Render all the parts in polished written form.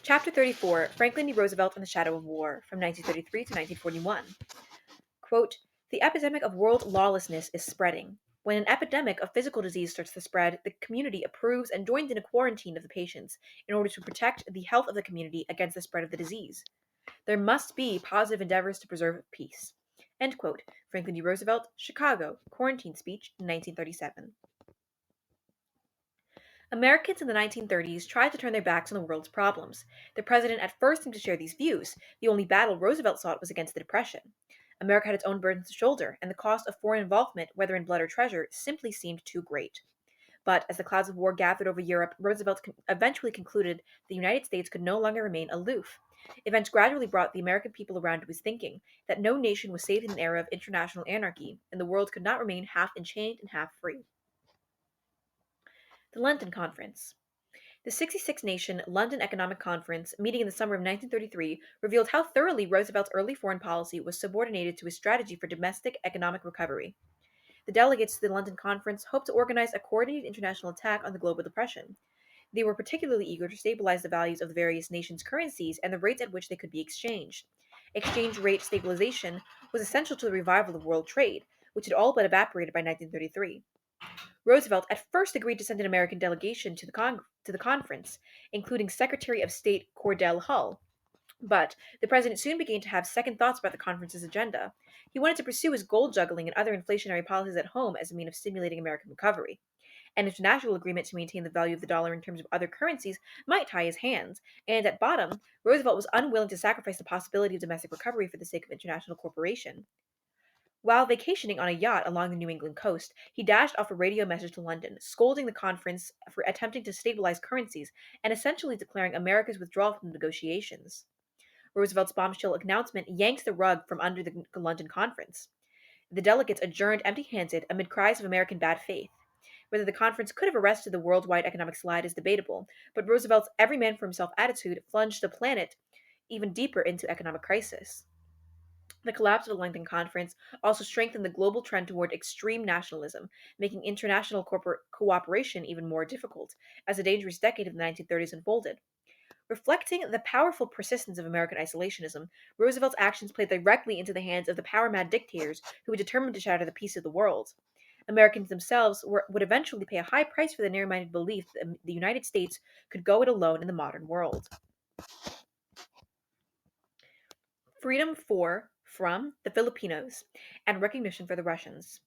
Chapter 34, Franklin D. Roosevelt and the Shadow of War, from 1933 to 1941. Quote, "The epidemic of world lawlessness is spreading. When an epidemic of physical disease starts to spread, the community approves and joins in a quarantine of the patients in order to protect the health of the community against the spread of the disease. There must be positive endeavors to preserve peace." End quote. Franklin D. Roosevelt, Chicago, Quarantine Speech, 1937. Americans in the 1930s tried to turn their backs on the world's problems. The president at first seemed to share these views. The only battle Roosevelt sought was against the Depression. America had its own burdens to shoulder, and the cost of foreign involvement, whether in blood or treasure, simply seemed too great. But as the clouds of war gathered over Europe, Roosevelt eventually concluded the United States could no longer remain aloof. Events gradually brought the American people around to his thinking that no nation was safe in an era of international anarchy, and the world could not remain half enchained and half free. The London Conference. The 66 nation London Economic Conference, meeting in the summer of 1933, revealed how thoroughly Roosevelt's early foreign policy was subordinated to his strategy for domestic economic recovery. The delegates to the London Conference hoped to organize a coordinated international attack on the global depression. They were particularly eager to stabilize the values of the various nations' currencies and the rates at which they could be exchanged. Exchange rate stabilization was essential to the revival of world trade, which had all but evaporated by 1933. Roosevelt at first agreed to send an American delegation to the conference, including Secretary of State Cordell Hull. But the president soon began to have second thoughts about the conference's agenda. He wanted to pursue his gold juggling and other inflationary policies at home as a means of stimulating American recovery. An international agreement to maintain the value of the dollar in terms of other currencies might tie his hands, and at bottom, Roosevelt was unwilling to sacrifice the possibility of domestic recovery for the sake of international cooperation. While vacationing on a yacht along the New England coast, he dashed off a radio message to London, scolding the conference for attempting to stabilize currencies and essentially declaring America's withdrawal from the negotiations. Roosevelt's bombshell announcement yanked the rug from under the London conference. The delegates adjourned empty-handed amid cries of American bad faith. Whether the conference could have arrested the worldwide economic slide is debatable, but Roosevelt's every man for himself attitude plunged the planet even deeper into economic crisis. The collapse of the London Conference also strengthened the global trend toward extreme nationalism, making international cooperation even more difficult as the dangerous decade of the 1930s unfolded. Reflecting the powerful persistence of American isolationism, Roosevelt's actions played directly into the hands of the power-mad dictators who were determined to shatter the peace of the world. Americans themselves would eventually pay a high price for the narrow-minded belief that the United States could go it alone in the modern world. Freedom from the Filipinos and recognition for the Russians.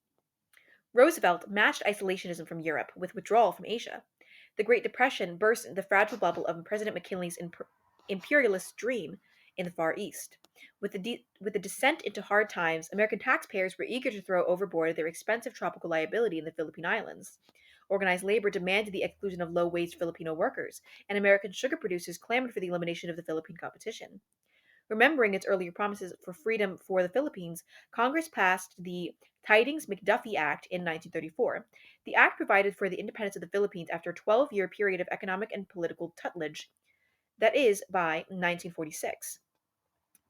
Roosevelt matched isolationism from Europe with withdrawal from Asia. The Great Depression burst the fragile bubble of President McKinley's imperialist dream in the Far East. With the descent into hard times, American taxpayers were eager to throw overboard their expensive tropical liability in the Philippine Islands. Organized labor demanded the exclusion of low-wage Filipino workers, and American sugar producers clamored for the elimination of the Philippine competition. Remembering its earlier promises for freedom for the Philippines, Congress passed the Tydings-McDuffie Act in 1934. The act provided for the independence of the Philippines after a 12-year period of economic and political tutelage, that is, by 1946.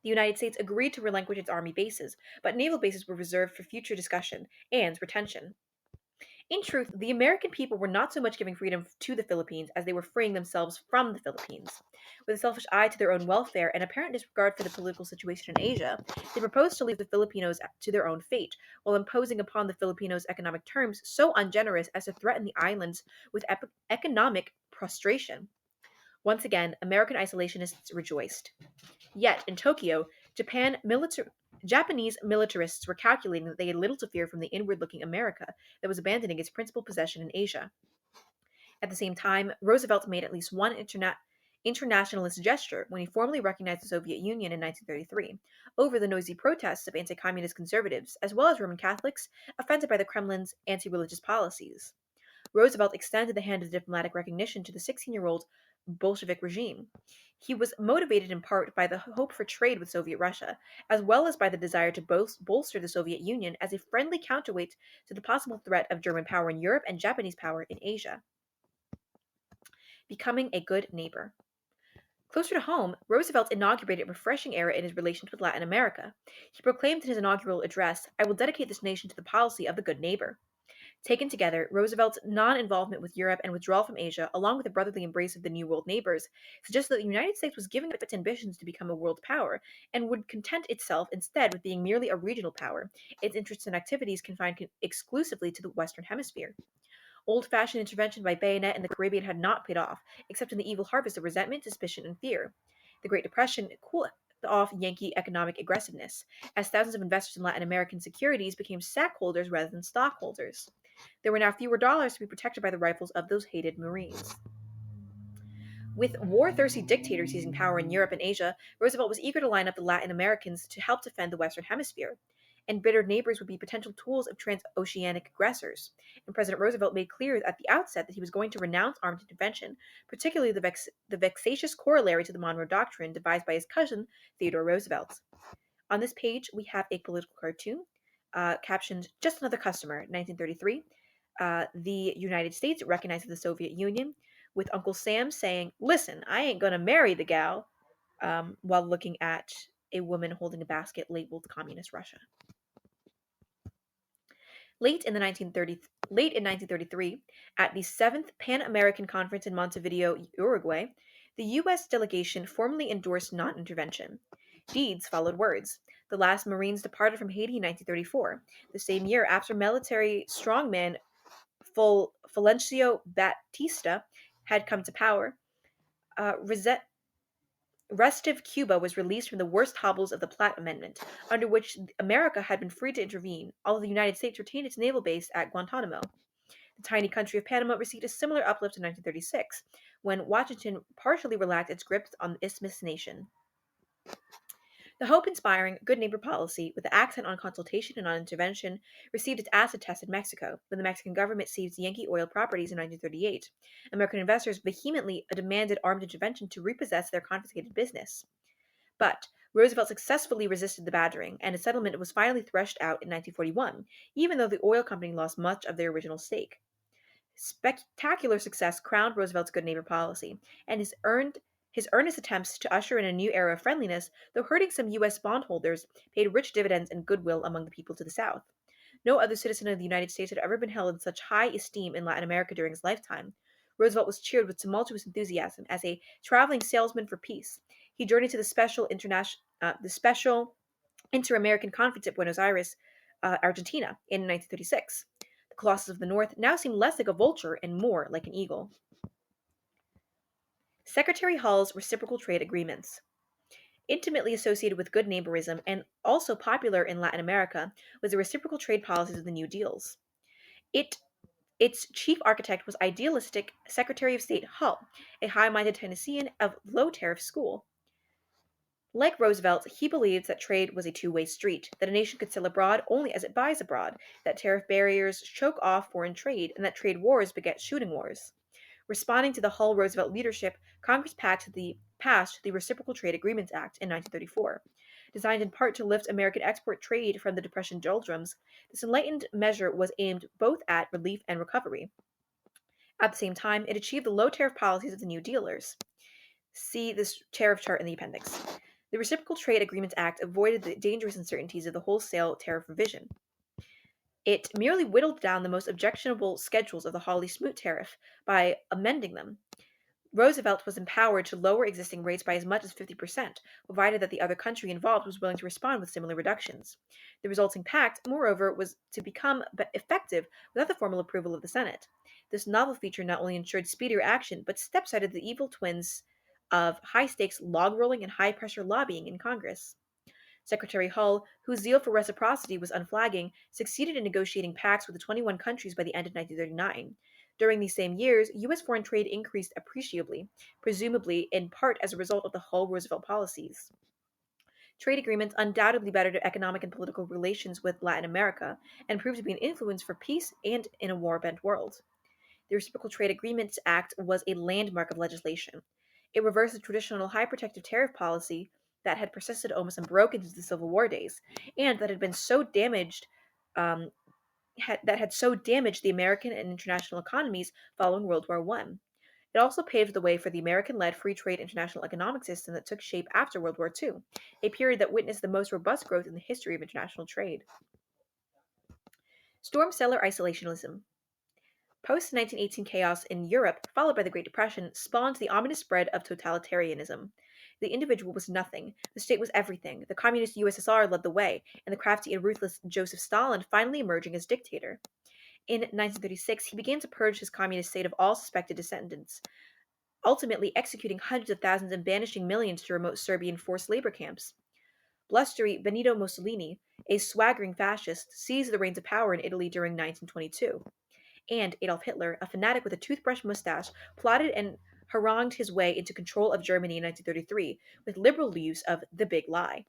The United States agreed to relinquish its army bases, but naval bases were reserved for future discussion and retention. In truth, the American people were not so much giving freedom to the Philippines as they were freeing themselves from the Philippines. With a selfish eye to their own welfare and apparent disregard for the political situation in Asia, they proposed to leave the Filipinos to their own fate, while imposing upon the Filipinos economic terms so ungenerous as to threaten the islands with economic prostration. Once again, American isolationists rejoiced. Yet, in Tokyo, Japanese militarists were calculating that they had little to fear from the inward-looking America that was abandoning its principal possession in Asia. At the same time, Roosevelt made at least one internationalist gesture when he formally recognized the Soviet Union in 1933, over the noisy protests of anti-communist conservatives, as well as Roman Catholics, offended by the Kremlin's anti-religious policies. Roosevelt extended the hand of diplomatic recognition to the 16-year-old Bolshevik regime. He was motivated in part by the hope for trade with Soviet Russia, as well as by the desire to bolster the Soviet Union as a friendly counterweight to the possible threat of German power in Europe and Japanese power in Asia. Becoming a good neighbor. Closer to home, Roosevelt inaugurated a refreshing era in his relations with Latin America. He proclaimed in his inaugural address, "I will dedicate this nation to the policy of the good neighbor." Taken together, Roosevelt's non involvement with Europe and withdrawal from Asia, along with the brotherly embrace of the New World neighbors, suggests that the United States was giving up its ambitions to become a world power and would content itself instead with being merely a regional power, its interests and activities confined exclusively to the Western Hemisphere. Old fashioned intervention by bayonet in the Caribbean had not paid off, except in the evil harvest of resentment, suspicion, and fear. The Great Depression cooled off Yankee economic aggressiveness, as thousands of investors in Latin American securities became stockholders rather than stockholders. There were now fewer dollars to be protected by the rifles of those hated Marines. With war thirsty dictators seizing power in Europe and Asia, Roosevelt was eager to line up the Latin Americans to help defend the Western Hemisphere. Embittered neighbors would be potential tools of transoceanic aggressors, and President Roosevelt made clear at the outset that he was going to renounce armed intervention, particularly the vexatious corollary to the Monroe Doctrine devised by his cousin, Theodore Roosevelt. On this page, we have a political cartoon captioned Just Another Customer, 1933. The United States recognizes the Soviet Union, with Uncle Sam saying, Listen, I ain't gonna marry the gal, while looking at a woman holding a basket labeled Communist Russia. Late in 1933, at the 7th Pan American Conference in Montevideo, Uruguay, the U.S. delegation formally endorsed non intervention. Deeds followed words. The last Marines departed from Haiti in 1934, the same year after military strongman Fulgencio Batista had come to power. Restive Cuba was released from the worst hobbles of the Platt Amendment, under which America had been free to intervene, although the United States retained its naval base at Guantanamo. The tiny country of Panama received a similar uplift in 1936, when Washington partially relaxed its grip on the Isthmus nation. The hope-inspiring good neighbor policy, with the accent on consultation and on intervention, received its acid test in Mexico, when the Mexican government seized Yankee oil properties in 1938. American investors vehemently demanded armed intervention to repossess their confiscated business. But Roosevelt successfully resisted the badgering, and a settlement was finally threshed out in 1941, even though the oil company lost much of their original stake. Spectacular success crowned Roosevelt's good neighbor policy, and his earnest attempts to usher in a new era of friendliness, though hurting some U.S. bondholders, paid rich dividends and goodwill among the people to the South. No other citizen of the United States had ever been held in such high esteem in Latin America during his lifetime. Roosevelt was cheered with tumultuous enthusiasm as a traveling salesman for peace. He journeyed to the special Inter-American Conference at Buenos Aires, Argentina, in 1936. The Colossus of the North now seemed less like a vulture and more like an eagle. Secretary Hull's reciprocal trade agreements. Intimately associated with good neighborism and also popular in Latin America was the reciprocal trade policies of the New Deals. Its chief architect was idealistic Secretary of State Hull, a high-minded Tennessean of low-tariff school. Like Roosevelt, he believed that trade was a two-way street, that a nation could sell abroad only as it buys abroad, that tariff barriers choke off foreign trade, and that trade wars beget shooting wars. Responding to the Hull-Roosevelt leadership, Congress passed the Reciprocal Trade Agreements Act in 1934. Designed in part to lift American export trade from the Depression doldrums, this enlightened measure was aimed both at relief and recovery. At the same time, it achieved the low tariff policies of the New Dealers. See this tariff chart in the appendix. The Reciprocal Trade Agreements Act avoided the dangerous uncertainties of the wholesale tariff revision. It merely whittled down the most objectionable schedules of the Hawley-Smoot tariff by amending them. Roosevelt was empowered to lower existing rates by as much as 50%, provided that the other country involved was willing to respond with similar reductions. The resulting pact, moreover, was to become effective without the formal approval of the Senate. This novel feature not only ensured speedier action, but step-sided the evil twins of high-stakes log-rolling and high-pressure lobbying in Congress. Secretary Hull, whose zeal for reciprocity was unflagging, succeeded in negotiating pacts with the 21 countries by the end of 1939. During these same years, U.S. foreign trade increased appreciably, presumably in part as a result of the Hull-Roosevelt policies. Trade agreements undoubtedly bettered economic and political relations with Latin America and proved to be an influence for peace and in a war-bent world. The Reciprocal Trade Agreements Act was a landmark of legislation. It reversed the traditional high protective tariff policy that had persisted almost unbroken since the Civil War days, and that had so damaged the American and international economies following World War I. It also paved the way for the American-led free trade international economic system that took shape after World War II, a period that witnessed the most robust growth in the history of international trade. Storm cellar isolationism. Post 1918 chaos in Europe, followed by the Great Depression, spawned the ominous spread of totalitarianism. The individual was nothing, the state was everything. The communist USSR led the way, and the crafty and ruthless Joseph Stalin finally emerging as dictator. In 1936, he began to purge his communist state of all suspected descendants, ultimately executing hundreds of thousands and banishing millions to remote Serbian forced labor camps. Blustery Benito Mussolini, a swaggering fascist, seized the reins of power in Italy during 1922. And Adolf Hitler, a fanatic with a toothbrush mustache, plotted and harangued his way into control of Germany in 1933 with liberal use of the big lie.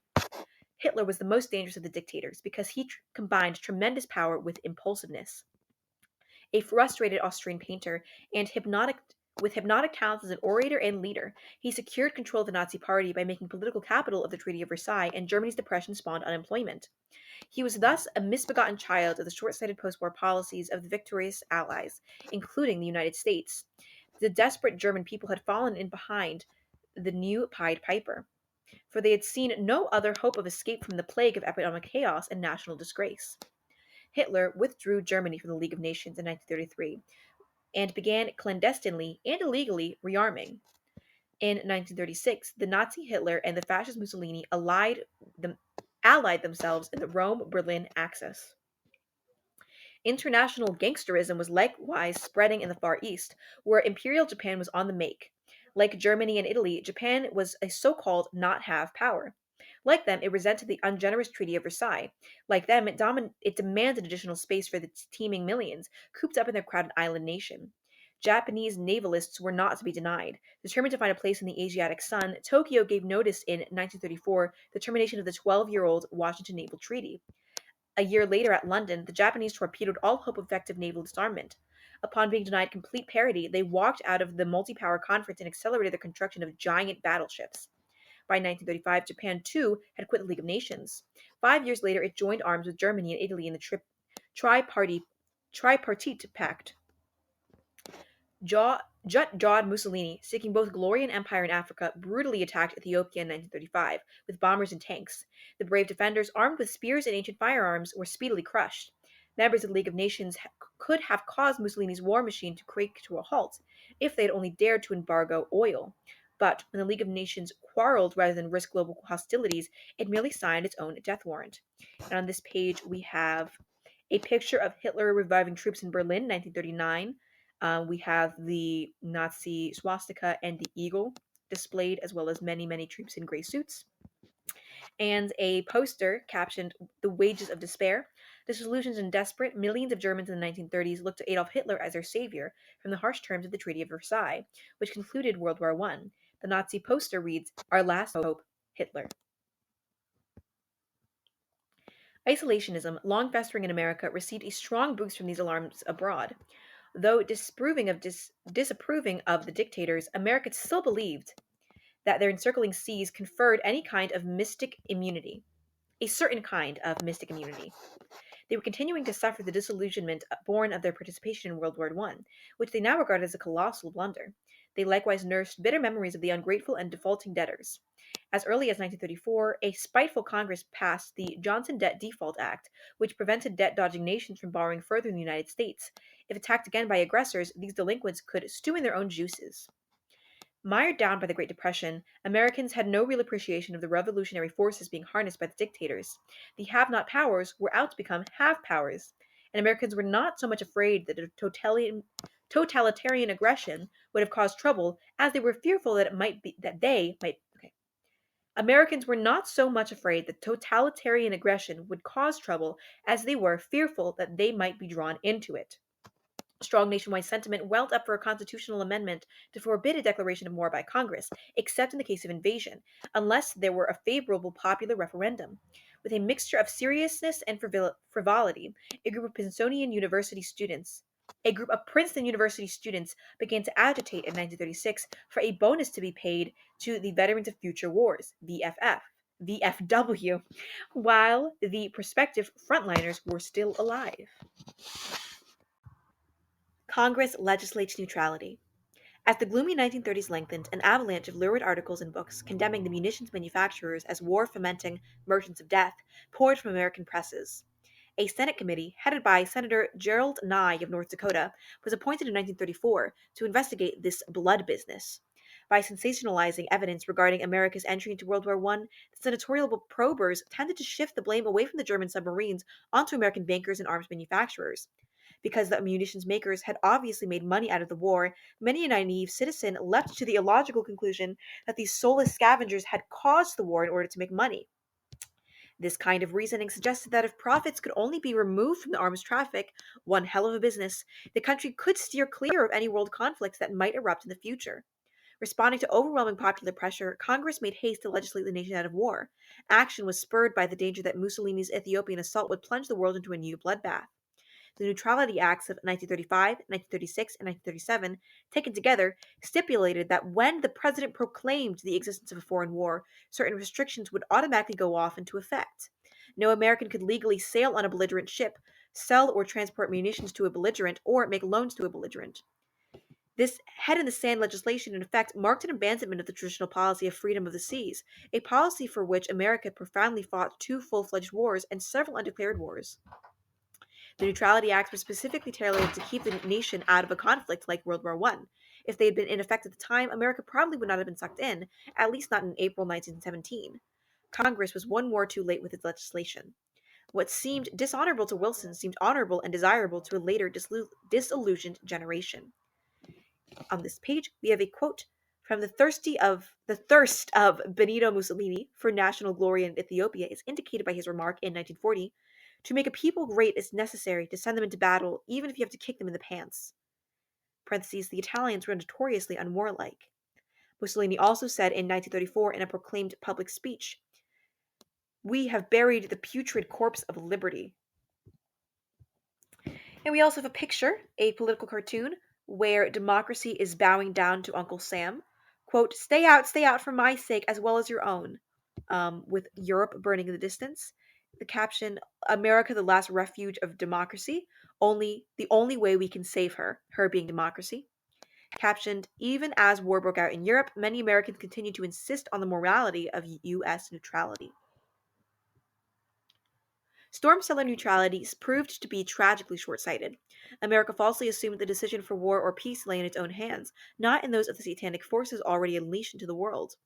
Hitler was the most dangerous of the dictators because he combined tremendous power with impulsiveness. A frustrated Austrian painter and hypnotic talents as an orator and leader, he secured control of the Nazi Party by making political capital of the Treaty of Versailles, and Germany's depression spawned unemployment. He was thus a misbegotten child of the short-sighted post-war policies of the victorious Allies, including the United States. The desperate German people had fallen in behind the new Pied Piper, for they had seen no other hope of escape from the plague of economic chaos and national disgrace. Hitler withdrew Germany from the League of Nations in 1933 and began clandestinely and illegally rearming. In 1936, the Nazi Hitler and the fascist Mussolini allied themselves in the Rome-Berlin axis. International gangsterism was likewise spreading in the Far East, where Imperial Japan was on the make. Like Germany and Italy, Japan was a so-called not-have power. Like them, it resented the ungenerous Treaty of Versailles. Like them, it demanded additional space for the teeming millions, cooped up in their crowded island nation. Japanese navalists were not to be denied. Determined to find a place in the Asiatic sun, Tokyo gave notice in 1934 the termination of the 12-year-old Washington Naval Treaty. A year later at London, the Japanese torpedoed all hope of effective naval disarmament. Upon being denied complete parity, they walked out of the multi-power conference and accelerated the construction of giant battleships. By 1935, Japan too had quit the League of Nations. 5 years later, it joined arms with Germany and Italy in the tripartite pact. Jut-jawed Mussolini, seeking both glory and empire in Africa, brutally attacked Ethiopia in 1935 with bombers and tanks. The brave defenders, armed with spears and ancient firearms, were speedily crushed. Members of the League of Nations could have caused Mussolini's war machine to quake to a halt if they had only dared to embargo oil. But when the League of Nations quarreled rather than risk global hostilities, it merely signed its own death warrant. And on this page, we have a picture of Hitler reviving troops in Berlin, 1939. We have the Nazi swastika and the eagle displayed, as well as many, many troops in gray suits. And a poster captioned "The Wages of Despair." Disillusioned and desperate, millions of Germans in the 1930s looked to Adolf Hitler as their savior from the harsh terms of the Treaty of Versailles, which concluded World War I. The Nazi poster reads, "Our last hope, Hitler." Isolationism, long festering in America, received a strong boost from these alarms abroad. Though disapproving of the dictators, Americans still believed that their encircling seas conferred any kind of mystic immunity, a certain kind of mystic immunity. They were continuing to suffer the disillusionment born of their participation in World War I, which they now regarded as a colossal blunder. They likewise nursed bitter memories of the ungrateful and defaulting debtors. As early as 1934, a spiteful Congress passed the Johnson Debt Default Act, which prevented debt-dodging nations from borrowing further in the United States. If attacked again by aggressors, these delinquents could stew in their own juices. Mired down by the Great Depression, Americans had no real appreciation of the revolutionary forces being harnessed by the dictators. The have-not powers were out to become have-powers, and Americans were not so much afraid that a totalitarian aggression would have caused trouble as they were fearful that Americans were not so much afraid that totalitarian aggression would cause trouble as they were fearful that they might be drawn into it. Strong nationwide sentiment welled up for a constitutional amendment to forbid a declaration of war by Congress, except in the case of invasion, unless there were a favorable popular referendum. With a mixture of seriousness and frivolity, a group of Princeton University students began to agitate in 1936 for a bonus to be paid to the Veterans of Future Wars, VFW, while the prospective frontliners were still alive. Congress legislates neutrality. As the gloomy 1930s lengthened, an avalanche of lurid articles and books condemning the munitions manufacturers as war-fomenting merchants of death poured from American presses. A Senate committee, headed by Senator Gerald Nye of North Dakota, was appointed in 1934 to investigate this blood business. By sensationalizing evidence regarding America's entry into World War I, the senatorial probers tended to shift the blame away from the German submarines onto American bankers and arms manufacturers. Because the munitions makers had obviously made money out of the war, many a naive citizen leapt to the illogical conclusion that these soulless scavengers had caused the war in order to make money. This kind of reasoning suggested that if profits could only be removed from the arms traffic, one hell of a business, the country could steer clear of any world conflicts that might erupt in the future. Responding to overwhelming popular pressure, Congress made haste to legislate the nation out of war. Action was spurred by the danger that Mussolini's Ethiopian assault would plunge the world into a new bloodbath. The Neutrality Acts of 1935, 1936, and 1937, taken together, stipulated that when the president proclaimed the existence of a foreign war, certain restrictions would automatically go off into effect. No American could legally sail on a belligerent ship, sell or transport munitions to a belligerent, or make loans to a belligerent. This head in the sand legislation, in effect, marked an abandonment of the traditional policy of freedom of the seas, a policy for which America had profoundly fought two full fledged wars and several undeclared wars. The Neutrality Acts were specifically tailored to keep the nation out of a conflict like World War I. If they had been in effect at the time, America probably would not have been sucked in, at least not in April 1917. Congress was one war too late with its legislation. What seemed dishonorable to Wilson seemed honorable and desirable to a later disillusioned generation. On this page, we have a quote from the thirst of Benito Mussolini for national glory in Ethiopia is indicated by his remark in 1940, "To make a people great it's necessary to send them into battle, even if you have to kick them in the pants." Parentheses, the Italians were notoriously unwarlike. Mussolini also said in 1934 in a proclaimed public speech, "We have buried the putrid corpse of liberty." And we also have a picture, a political cartoon, where democracy is bowing down to Uncle Sam. Quote, stay out for my sake as well as your own," with Europe burning in the distance. The caption, "America, the last refuge of democracy, the only way we can save her, her being democracy." Captioned, "Even as war broke out in Europe, many Americans continued to insist on the morality of U.S. neutrality." Storm cellar neutrality proved to be tragically short-sighted. America falsely assumed the decision for war or peace lay in its own hands, not in those of the satanic forces already unleashed into the world.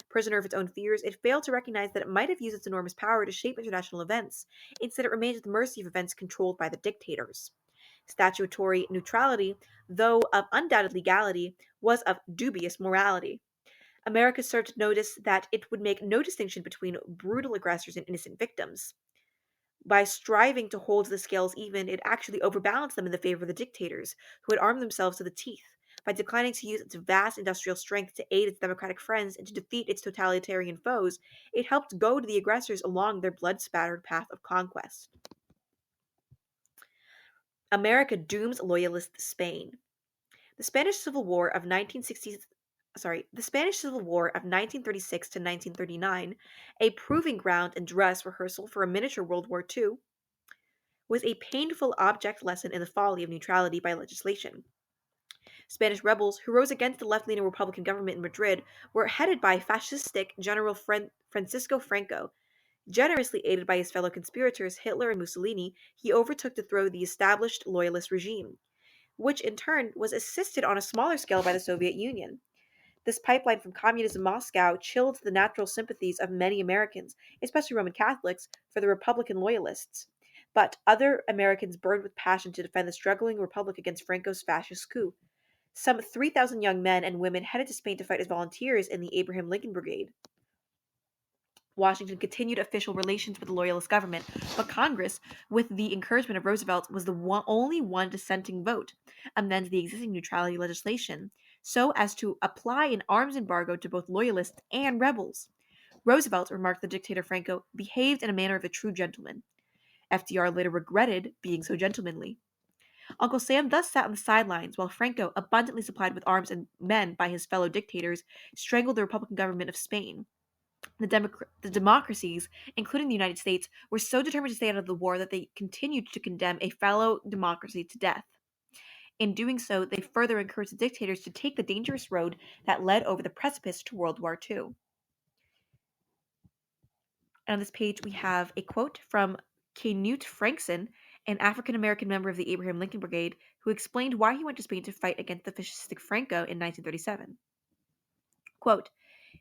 Prisoner of its own fears, it failed to recognize that it might have used its enormous power to shape international events. Instead, it remained at the mercy of events controlled by the dictators. Statutory neutrality, though of undoubted legality, was of dubious morality. America served to notice that it would make no distinction between brutal aggressors and innocent victims. By striving to hold the scales even, it actually overbalanced them in the favor of the dictators, who had armed themselves to the teeth. By declining to use its vast industrial strength to aid its democratic friends and to defeat its totalitarian foes, it helped goad the aggressors along their blood-spattered path of conquest. America dooms loyalist Spain. The Spanish Civil War of 1936 to 1939, a proving ground and dress rehearsal for a miniature World War II, was a painful object lesson in the folly of neutrality by legislation. Spanish rebels who rose against the left-leaning Republican government in Madrid were headed by fascistic General Francisco Franco. Generously aided by his fellow conspirators Hitler and Mussolini, he overtook to throw the established loyalist regime, which in turn was assisted on a smaller scale by the Soviet Union. This pipeline from communism Moscow chilled the natural sympathies of many Americans, especially Roman Catholics, for the Republican loyalists. But other Americans burned with passion to defend the struggling republic against Franco's fascist coup. Some 3,000 young men and women headed to Spain to fight as volunteers in the Abraham Lincoln Brigade. Washington continued official relations with the Loyalist government, but Congress, with the encouragement of Roosevelt, was the only one dissenting vote, amend the existing neutrality legislation, so as to apply an arms embargo to both Loyalists and rebels. Roosevelt, remarked the dictator Franco, behaved in a manner of a true gentleman. FDR later regretted being so gentlemanly. Uncle Sam thus sat on the sidelines while Franco, abundantly supplied with arms and men by his fellow dictators, strangled the Republican government of Spain. The democracies, including the United States, were so determined to stay out of the war that they continued to condemn a fellow democracy to death. In doing so, they further encouraged the dictators to take the dangerous road that led over the precipice to World War II. And on this page, we have a quote from Knut Frankson, an African American member of the Abraham Lincoln Brigade, who explained why he went to Spain to fight against the fascistic Franco in 1937. Quote,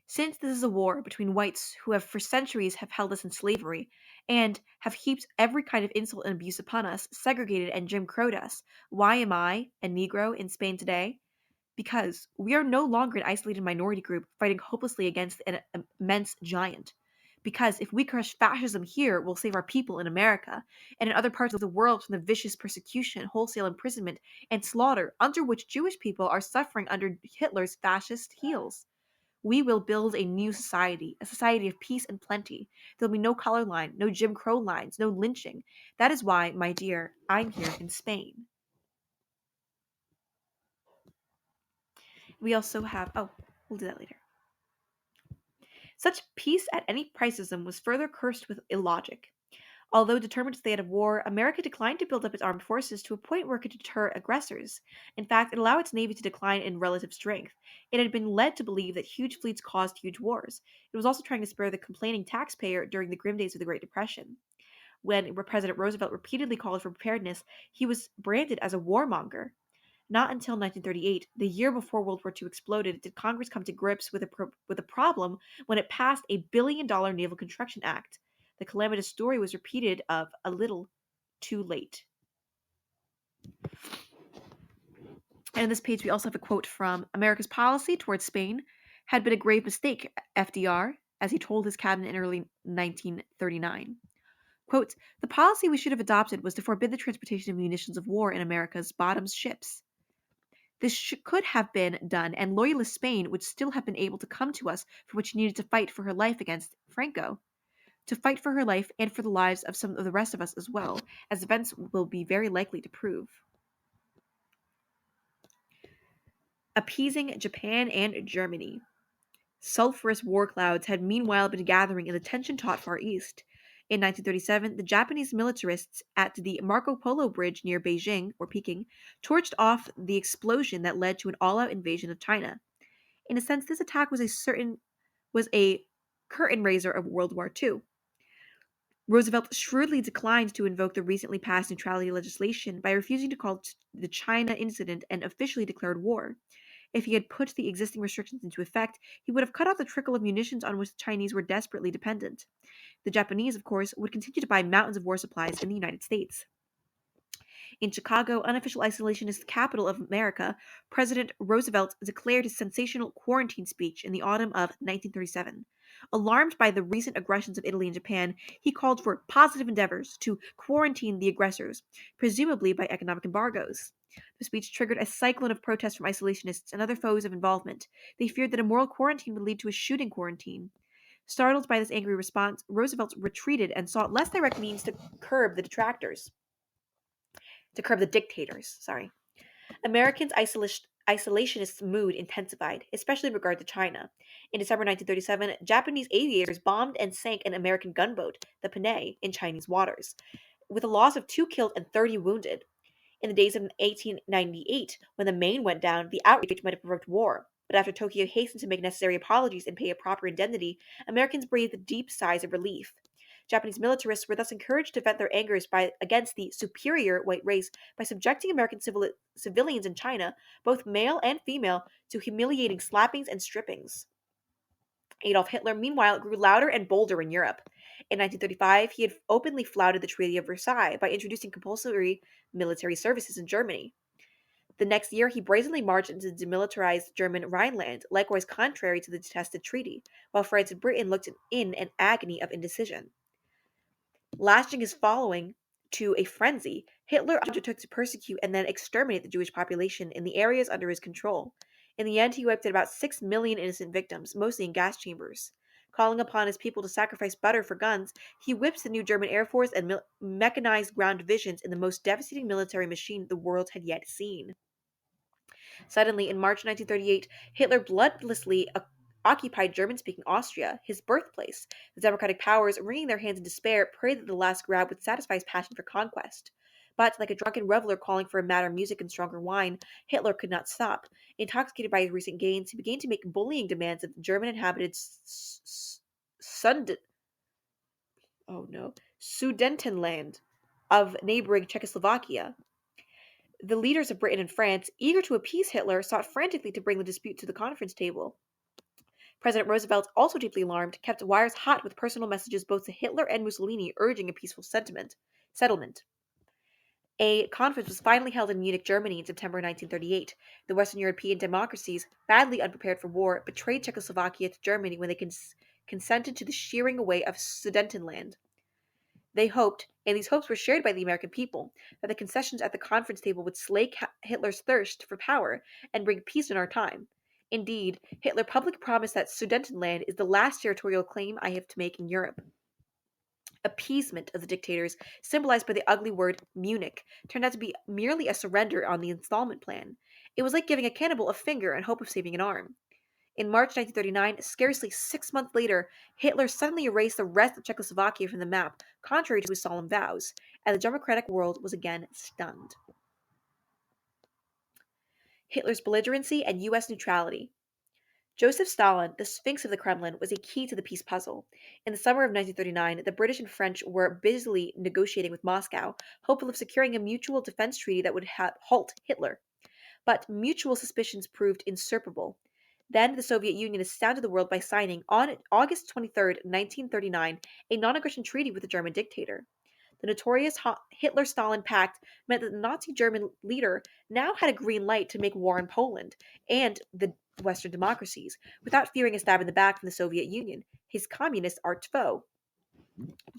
since this is a war between whites who have for centuries have held us in slavery and have heaped every kind of insult and abuse upon us, segregated and Jim Crowed us, why am I, a Negro, in Spain today? Because we are no longer an isolated minority group fighting hopelessly against an immense giant. Because if we crush fascism here, we'll save our people in America and in other parts of the world from the vicious persecution, wholesale imprisonment, and slaughter under which Jewish people are suffering under Hitler's fascist heels. We will build a new society, a society of peace and plenty. There'll be no color line, no Jim Crow lines, no lynching. That is why, my dear, I'm here in Spain. We also have, oh, we'll do that later. Such peace at any priceism was further cursed with illogic. Although determined to stay out of war, America declined to build up its armed forces to a point where it could deter aggressors. In fact, it allowed its navy to decline in relative strength. It had been led to believe that huge fleets caused huge wars. It was also trying to spare the complaining taxpayer during the grim days of the Great Depression. When President Roosevelt repeatedly called for preparedness, he was branded as a warmonger. Not until 1938, the year before World War II exploded, did Congress come to grips with a problem when it passed a $1 billion Naval Construction Act. The calamitous story was repeated of a little too late. And on this page, we also have a quote from America's policy towards Spain had been a grave mistake, FDR, as he told his cabinet in early 1939. Quote, the policy we should have adopted was to forbid the transportation of munitions of war in America's bottoms ships. This could have been done, and loyalist Spain would still have been able to come to us for which she needed to fight for her life against Franco, to fight for her life and for the lives of some of the rest of us as well, as events will be very likely to prove. Appeasing Japan and Germany. Sulphurous war clouds had meanwhile been gathering in the tension-taut Far East. In 1937, the Japanese militarists at the Marco Polo Bridge near Beijing, or Peking, torched off the explosion that led to an all-out invasion of China. In a sense, this attack was a curtain raiser of World War II. Roosevelt shrewdly declined to invoke the recently passed neutrality legislation by refusing to call the China incident and officially declared war. If he had put the existing restrictions into effect, he would have cut off the trickle of munitions on which the Chinese were desperately dependent. The Japanese, of course, would continue to buy mountains of war supplies in the United States. In Chicago, unofficial isolationist capital of America, President Roosevelt declared his sensational quarantine speech in the autumn of 1937. Alarmed by the recent aggressions of Italy and Japan, he called for positive endeavors to quarantine the aggressors, presumably by economic embargoes. The speech triggered a cyclone of protests from isolationists and other foes of involvement. They feared that a moral quarantine would lead to a shooting quarantine. Startled by this angry response, Roosevelt retreated and sought less direct means to curb the dictators. Americans' isolationist mood intensified, especially in regard to China. In December 1937, Japanese aviators bombed and sank an American gunboat, the Panay, in Chinese waters, with a loss of 2 killed and 30 wounded. In the days of 1898, when the Maine went down, the outrage might have provoked war. But after Tokyo hastened to make necessary apologies and pay a proper indemnity, Americans breathed deep sighs of relief. Japanese militarists were thus encouraged to vent their angers against the superior white race by subjecting American civilians in China, both male and female, to humiliating slappings and strippings. Adolf Hitler, meanwhile, grew louder and bolder in Europe. In 1935, he had openly flouted the Treaty of Versailles by introducing compulsory military services in Germany. The next year, he brazenly marched into the demilitarized German Rhineland, likewise contrary to the detested treaty, while France and Britain looked in an agony of indecision. Lashing his following to a frenzy, Hitler undertook to persecute and then exterminate the Jewish population in the areas under his control. In the end, he wiped out about 6 million innocent victims, mostly in gas chambers. Calling upon his people to sacrifice butter for guns, he whipped the new German Air Force and mechanized ground divisions in the most devastating military machine the world had yet seen. Suddenly, in March 1938, Hitler bloodlessly occupied German-speaking Austria, his birthplace. The democratic powers, wringing their hands in despair, prayed that the last grab would satisfy his passion for conquest. But, like a drunken reveler calling for madder music and stronger wine, Hitler could not stop. Intoxicated by his recent gains, he began to make bullying demands of the German-inhabited Sudetenland of neighboring Czechoslovakia. The leaders of Britain and France, eager to appease Hitler, sought frantically to bring the dispute to the conference table. President Roosevelt, also deeply alarmed, kept wires hot with personal messages both to Hitler and Mussolini urging a peaceful settlement. A conference was finally held in Munich, Germany in September 1938. The Western European democracies, badly unprepared for war, betrayed Czechoslovakia to Germany when they consented to the shearing away of Sudetenland. They hoped, and these hopes were shared by the American people, that the concessions at the conference table would slake Hitler's thirst for power and bring peace in our time. Indeed, Hitler publicly promised that Sudetenland is the last territorial claim I have to make in Europe. Appeasement of the dictators, symbolized by the ugly word Munich, turned out to be merely a surrender on the installment plan. It was like giving a cannibal a finger in hope of saving an arm. In March 1939, scarcely 6 months later, Hitler suddenly erased the rest of Czechoslovakia from the map, contrary to his solemn vows, and the democratic world was again stunned. Hitler's belligerency and U.S. neutrality. Joseph Stalin, the Sphinx of the Kremlin, was a key to the peace puzzle. In the summer of 1939, the British and French were busily negotiating with Moscow, hopeful of securing a mutual defense treaty that would halt Hitler. But mutual suspicions proved insuperable. Then the Soviet Union astounded the world by signing, on August 23, 1939, a non aggression treaty with the German dictator. The notorious Hitler Stalin Pact meant that the Nazi German leader now had a green light to make war on Poland and the Western democracies without fearing a stab in the back from the Soviet Union, his communist arch foe.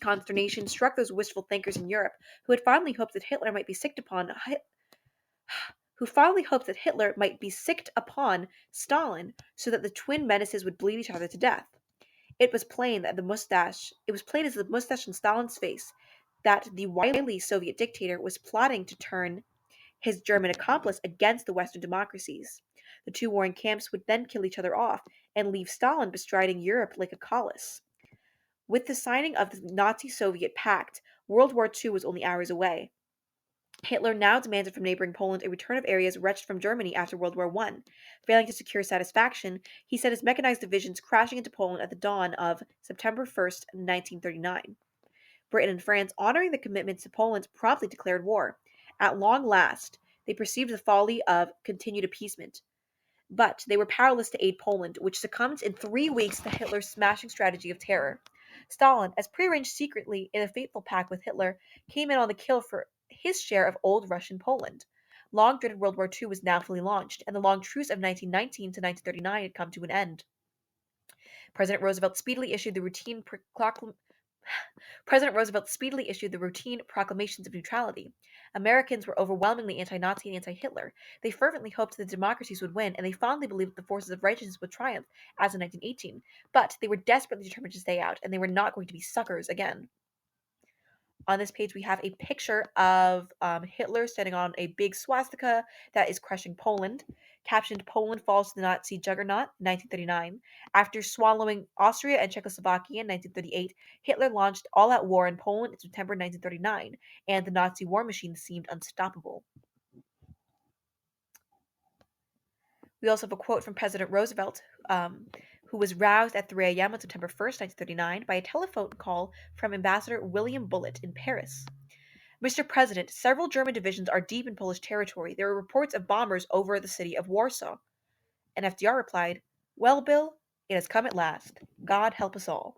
Consternation struck those wishful thinkers in Europe who had fondly hoped that Hitler might be sicked upon Stalin so that the twin menaces would bleed each other to death. It was plain as the mustache on Stalin's face that the wily Soviet dictator was plotting to turn his German accomplice against the Western democracies. The two warring camps would then kill each other off and leave Stalin bestriding Europe like a colossus. With the signing of the Nazi-Soviet pact, World War II was only hours away. Hitler now demanded from neighboring Poland a return of areas wrenched from Germany after World War I. Failing to secure satisfaction, he sent his mechanized divisions crashing into Poland at the dawn of September 1st, 1939. Britain and France, honoring the commitments to Poland, promptly declared war. At long last, they perceived the folly of continued appeasement. But they were powerless to aid Poland, which succumbed in 3 weeks to Hitler's smashing strategy of terror. Stalin, as prearranged secretly in a fateful pact with Hitler, came in on the kill for his share of old Russian Poland. Long dreaded World War II was now fully launched, and the long truce of 1919 to 1939 had come to an end. President Roosevelt speedily issued the routine President Roosevelt speedily issued the routine proclamations of neutrality. Americans were overwhelmingly anti-Nazi and anti-Hitler. They fervently hoped that the democracies would win, and they fondly believed that the forces of righteousness would triumph, as in 1918. But they were desperately determined to stay out, and they were not going to be suckers again. On this page, we have a picture of Hitler standing on a big swastika that is crushing Poland, captioned Poland Falls to the Nazi Juggernaut, 1939. After swallowing Austria and Czechoslovakia in 1938, Hitler launched all-out war in Poland in September 1939, and the Nazi war machine seemed unstoppable. We also have a quote from President Roosevelt, who was roused at 3 a.m. on September 1st, 1939, by a telephone call from Ambassador William Bullitt in Paris. Mr. President, several German divisions are deep in Polish territory. There are reports of bombers over the city of Warsaw. And FDR replied, "Well, Bill, it has come at last. God help us all."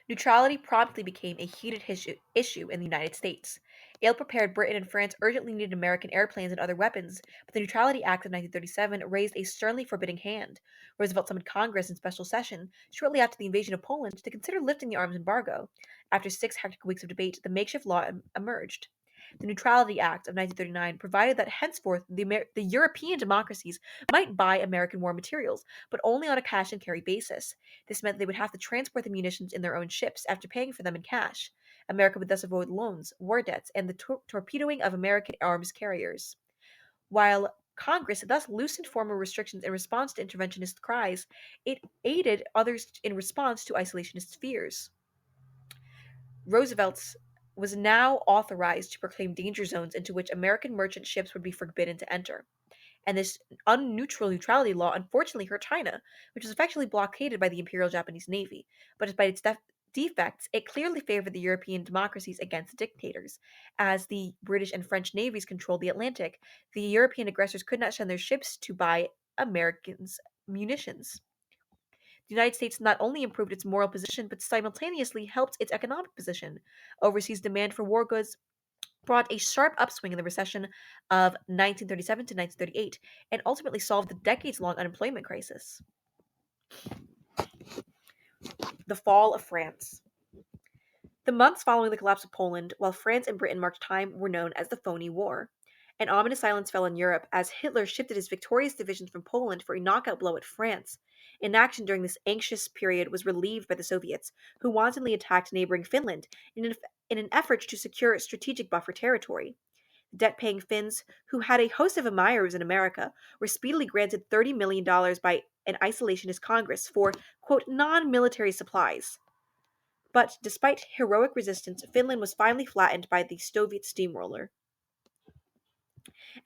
Neutrality promptly became a heated issue in the United States. Ill-prepared Britain and France urgently needed American airplanes and other weapons, but the Neutrality Act of 1937 raised a sternly forbidding hand. Roosevelt summoned Congress in special session shortly after the invasion of Poland to consider lifting the arms embargo. After 6 hectic weeks of debate, the makeshift law emerged. The Neutrality Act of 1939 provided that henceforth the European democracies might buy American war materials, but only on a cash and carry basis. This meant they would have to transport the munitions in their own ships after paying for them in cash. America would thus avoid loans, war debts, and the torpedoing of American arms carriers. While Congress thus loosened former restrictions in response to interventionist cries, it aided others in response to isolationist fears. Roosevelt was now authorized to proclaim danger zones into which American merchant ships would be forbidden to enter. and this neutrality law unfortunately hurt China, which was effectively blockaded by the Imperial Japanese Navy. But despite its defects, it clearly favored the European democracies against dictators. As the British and French navies controlled the Atlantic, the European aggressors could not send their ships to buy Americans munitions. The United States not only improved its moral position, but simultaneously helped its economic position. Overseas demand for war goods brought a sharp upswing in the recession of 1937 to 1938 and ultimately solved the decades long unemployment crisis. The fall of France. The months following the collapse of Poland, while France and Britain marked time, were known as the Phony War. An ominous silence fell on Europe as Hitler shifted his victorious divisions from Poland for a knockout blow at France. Inaction during this anxious period was relieved by the Soviets, who wantonly attacked neighboring Finland in an effort to secure strategic buffer territory. Debt paying Finns, who had a host of admirers in America, were speedily granted $30 million by an isolationist Congress for, quote, non military supplies. But despite heroic resistance, Finland was finally flattened by the Soviet steamroller.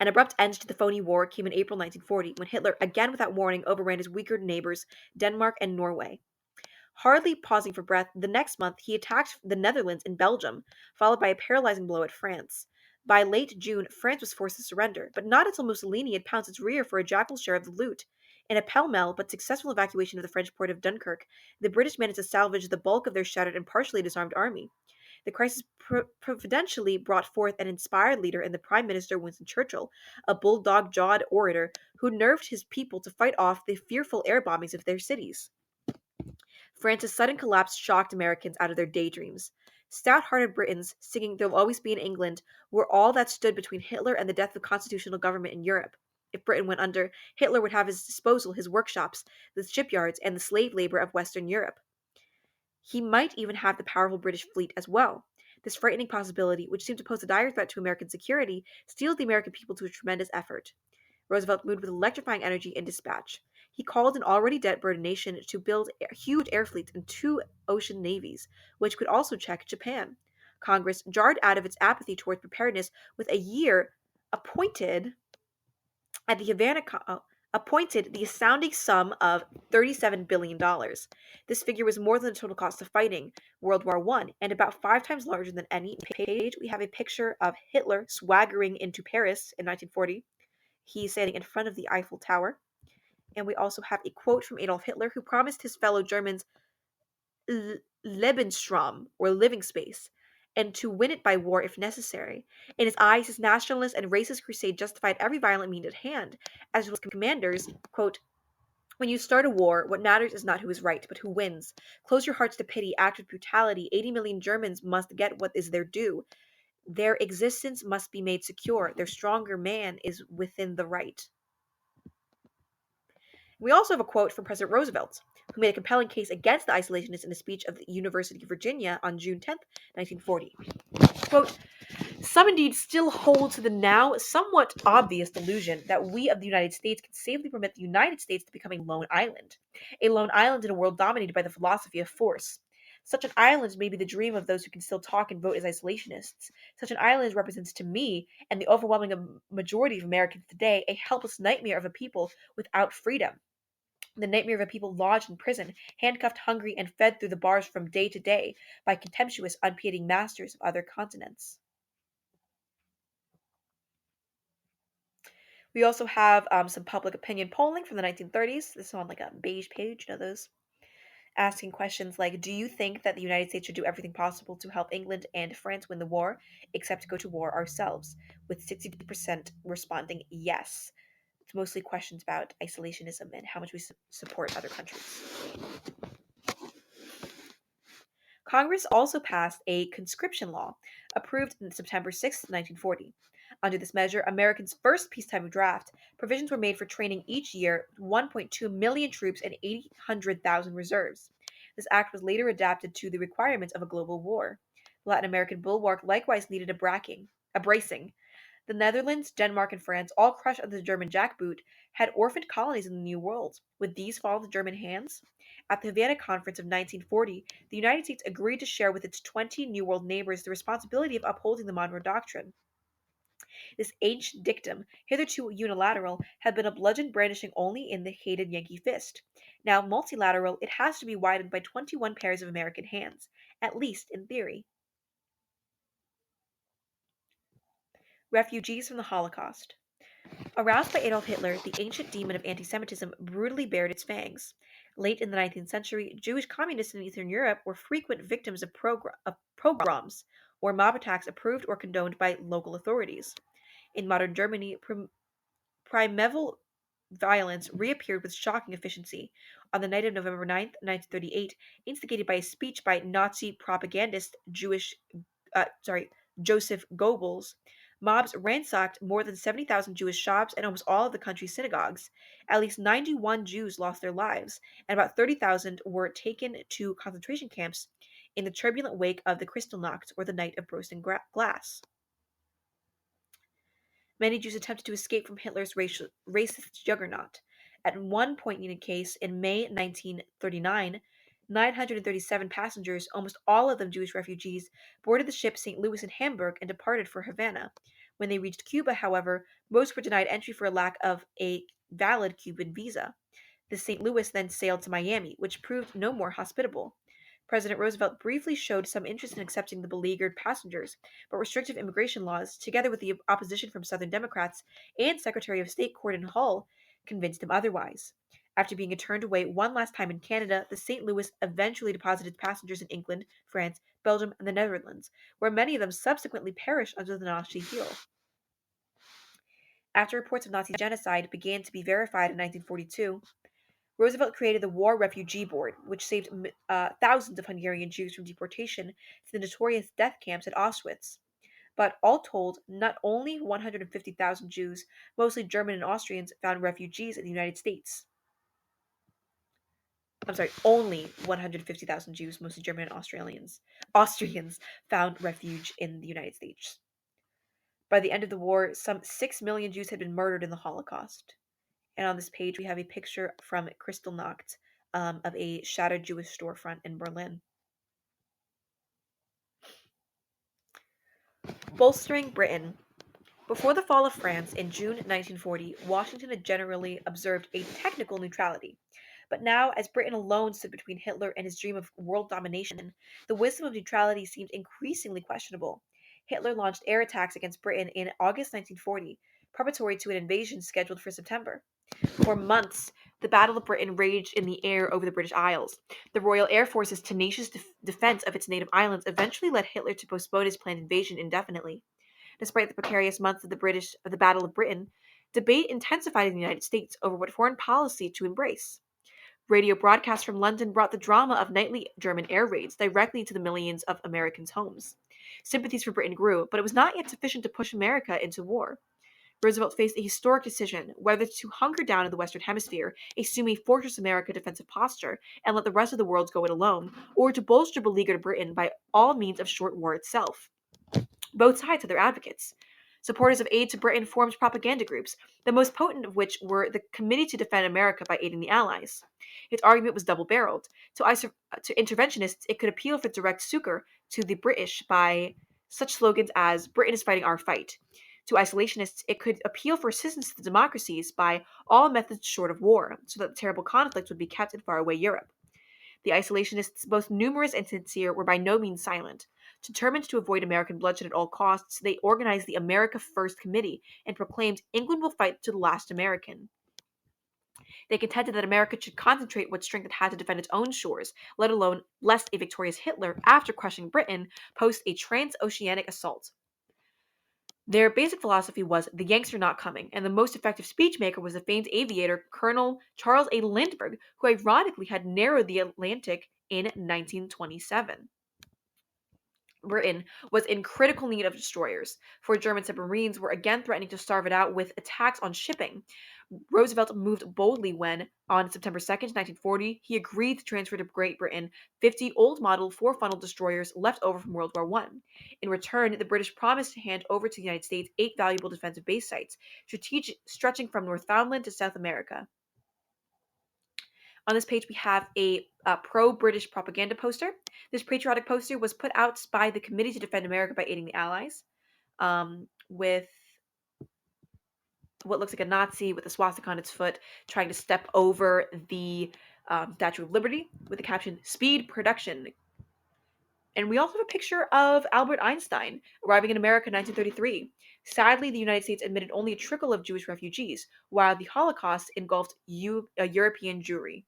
An abrupt end to the phony war came in April 1940, when Hitler, again without warning, overran his weaker neighbors, Denmark and Norway. Hardly pausing for breath, the next month he attacked the Netherlands and Belgium, followed by a paralyzing blow at France. By late June, France was forced to surrender, but not until Mussolini had pounced its rear for a jackal share of the loot. In a pell-mell but successful evacuation of the French port of Dunkirk, the British managed to salvage the bulk of their shattered and partially disarmed army. The crisis providentially brought forth an inspired leader in the Prime Minister Winston Churchill, a bulldog-jawed orator who nerved his people to fight off the fearful air bombings of their cities. France's sudden collapse shocked Americans out of their daydreams. Stout-hearted Britons, singing "There'll Always Be an England," were all that stood between Hitler and the death of constitutional government in Europe. If Britain went under, Hitler would have at his disposal his workshops, the shipyards, and the slave labor of Western Europe. He might even have the powerful British fleet as well. This frightening possibility, which seemed to pose a dire threat to American security, steeled the American people to a tremendous effort. Roosevelt moved with electrifying energy and dispatch. He called an already debt-burdened nation to build huge air fleets and two ocean navies, which could also check Japan. Congress, jarred out of its apathy towards preparedness, with a year appointed at the Havana appointed the astounding sum of $37 billion. This figure was more than the total cost of fighting World War I, and about 5 times larger than any page. We have a picture of Hitler swaggering into Paris in 1940. He's standing in front of the Eiffel Tower. And we also have a quote from Adolf Hitler, who promised his fellow Germans Lebensraum, or living space, and to win it by war if necessary. In his eyes, his nationalist and racist crusade justified every violent means at hand, as his commanders, quote, "When you start a war, what matters is not who is right, but who wins. Close your hearts to pity, act with brutality. 80 million Germans must get what is their due. Their existence must be made secure. Their stronger man is within the right." We also have a quote from President Roosevelt, who made a compelling case against the isolationists in a speech at the University of Virginia on June 10th, 1940. Quote, "Some indeed still hold to the now somewhat obvious delusion that we of the United States can safely permit the United States to become a lone island in a world dominated by the philosophy of force. Such an island may be the dream of those who can still talk and vote as isolationists. Such an island represents to me, and the overwhelming majority of Americans today, a helpless nightmare of a people without freedom. The nightmare of a people lodged in prison, handcuffed, hungry, and fed through the bars from day to day by contemptuous, unpitying masters of other continents." We also have some public opinion polling from the 1930s. This is on like a beige page, you know those? Asking questions like, do you think that the United States should do everything possible to help England and France win the war, except to go to war ourselves? With 60% responding yes. It's mostly questions about isolationism and how much we support other countries. Congress also passed a conscription law, approved on September 6, 1940. Under this measure, Americans' first peacetime draft, provisions were made for training each year 1.2 million troops and 800,000 reserves. This act was later adapted to the requirements of a global war. The Latin American bulwark likewise needed a bracing. The Netherlands, Denmark, and France, all crushed under the German jackboot, had orphaned colonies in the New World. Would these fall into German hands? At the Havana Conference of 1940, the United States agreed to share with its 20 New World neighbors the responsibility of upholding the Monroe Doctrine. This ancient dictum, hitherto unilateral, had been a bludgeon brandishing only in the hated Yankee fist. Now multilateral, it has to be widened by 21 pairs of American hands, at least in theory. Refugees from the Holocaust. Aroused by Adolf Hitler, the ancient demon of anti Semitism brutally bared its fangs. Late in the 19th century, Jewish communists in Eastern Europe were frequent victims of, of pogroms, or mob attacks approved or condoned by local authorities. In modern Germany, primeval violence reappeared with shocking efficiency. On the night of November 9th, 1938, instigated by a speech by Nazi propagandist Joseph Goebbels, mobs ransacked more than 70,000 Jewish shops and almost all of the country's synagogues. At least 91 Jews lost their lives, and about 30,000 were taken to concentration camps in the turbulent wake of the Kristallnacht, or the Night of Broken Glass. Many Jews attempted to escape from Hitler's racist juggernaut. At one point in a case, in May 1939, 937 passengers, almost all of them Jewish refugees, boarded the ship St. Louis in Hamburg and departed for Havana. When they reached Cuba, however, most were denied entry for a lack of a valid Cuban visa. The St. Louis then sailed to Miami, which proved no more hospitable. President Roosevelt briefly showed some interest in accepting the beleaguered passengers, but restrictive immigration laws, together with the opposition from Southern Democrats and Secretary of State Gordon Hull, convinced him otherwise. After being turned away one last time in Canada, the St. Louis eventually deposited passengers in England, France, Belgium, and the Netherlands, where many of them subsequently perished under the Nazi heel. After reports of Nazi genocide began to be verified in 1942, Roosevelt created the War Refugee Board, which saved thousands of Hungarian Jews from deportation to the notorious death camps at Auschwitz. But all told, not only 150,000 Jews, mostly German and Austrians, found refugees in the United States. I'm sorry, only 150,000 Jews, mostly German and Austrians found refuge in the United States. By the end of the war, some 6 million Jews had been murdered in the Holocaust. And on this page, we have a picture from Kristallnacht of a shattered Jewish storefront in Berlin. Bolstering Britain. Before the fall of France in June 1940, Washington had generally observed a technical neutrality. But now, as Britain alone stood between Hitler and his dream of world domination, the wisdom of neutrality seemed increasingly questionable. Hitler launched air attacks against Britain in August 1940, preparatory to an invasion scheduled for September. For months, the Battle of Britain raged in the air over the British Isles. The Royal Air Force's tenacious defense of its native islands eventually led Hitler to postpone his planned invasion indefinitely. Despite the precarious months of the Battle of Britain, debate intensified in the United States over what foreign policy to embrace. Radio broadcasts from London brought the drama of nightly German air raids directly to the millions of Americans' homes. Sympathies for Britain grew, but it was not yet sufficient to push America into war. Roosevelt faced a historic decision whether to hunker down in the Western Hemisphere, assume a Fortress America defensive posture, and let the rest of the world go it alone, or to bolster beleaguered Britain by all means of short war itself. Both sides had their advocates. Supporters of aid to Britain formed propaganda groups, the most potent of which were the Committee to Defend America by Aiding the Allies. Its argument was double-barreled. To interventionists, it could appeal for direct succor to the British by such slogans as "Britain is fighting our fight." To isolationists, it could appeal for assistance to the democracies by all methods short of war, so that the terrible conflict would be kept in faraway Europe. The isolationists, both numerous and sincere, were by no means silent. Determined to avoid American bloodshed at all costs, they organized the America First Committee and proclaimed England will fight to the last American. They contended that America should concentrate what strength it had to defend its own shores, let alone lest a victorious Hitler, after crushing Britain, post a transoceanic assault. Their basic philosophy was the Yanks are not coming, and the most effective speechmaker was the famed aviator Colonel Charles A. Lindbergh, who ironically had narrowed the Atlantic in 1927. Britain was in critical need of destroyers, for German submarines were again threatening to starve it out with attacks on shipping. Roosevelt moved boldly when, on September 2nd, 1940, he agreed to transfer to Great Britain 50 old-model four-funnel destroyers left over from World War I. In return, the British promised to hand over to the United States 8 valuable defensive base sites, stretching from Northumberland to South America. On this page, we have a pro-British propaganda poster. This patriotic poster was put out by the Committee to Defend America by Aiding the Allies, with what looks like a Nazi with a swastika on its foot trying to step over the Statue of Liberty with the caption "Speed Production." And we also have a picture of Albert Einstein arriving in America in 1933. Sadly, the United States admitted only a trickle of Jewish refugees, while the Holocaust engulfed a European Jewry.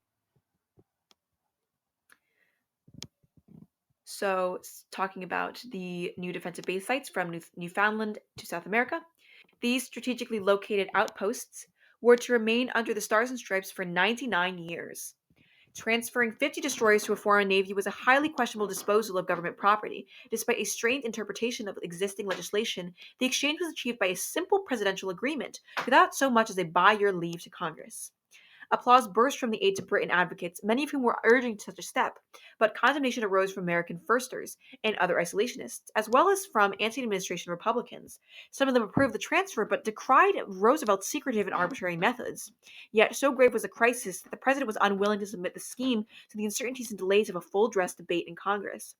So, talking about the new defensive base sites from Newfoundland to South America, these strategically located outposts were to remain under the Stars and Stripes for 99 years. Transferring 50 destroyers to a foreign navy was a highly questionable disposal of government property. Despite a strained interpretation of existing legislation, the exchange was achieved by a simple presidential agreement, without so much as a by your leave to Congress. Applause burst from the Aid to Britain advocates, many of whom were urging such a step, but condemnation arose from American firsters and other isolationists, as well as from anti-administration Republicans. Some of them approved the transfer, but decried Roosevelt's secretive and arbitrary methods. Yet, so grave was the crisis that the president was unwilling to submit the scheme to the uncertainties and delays of a full-dress debate in Congress.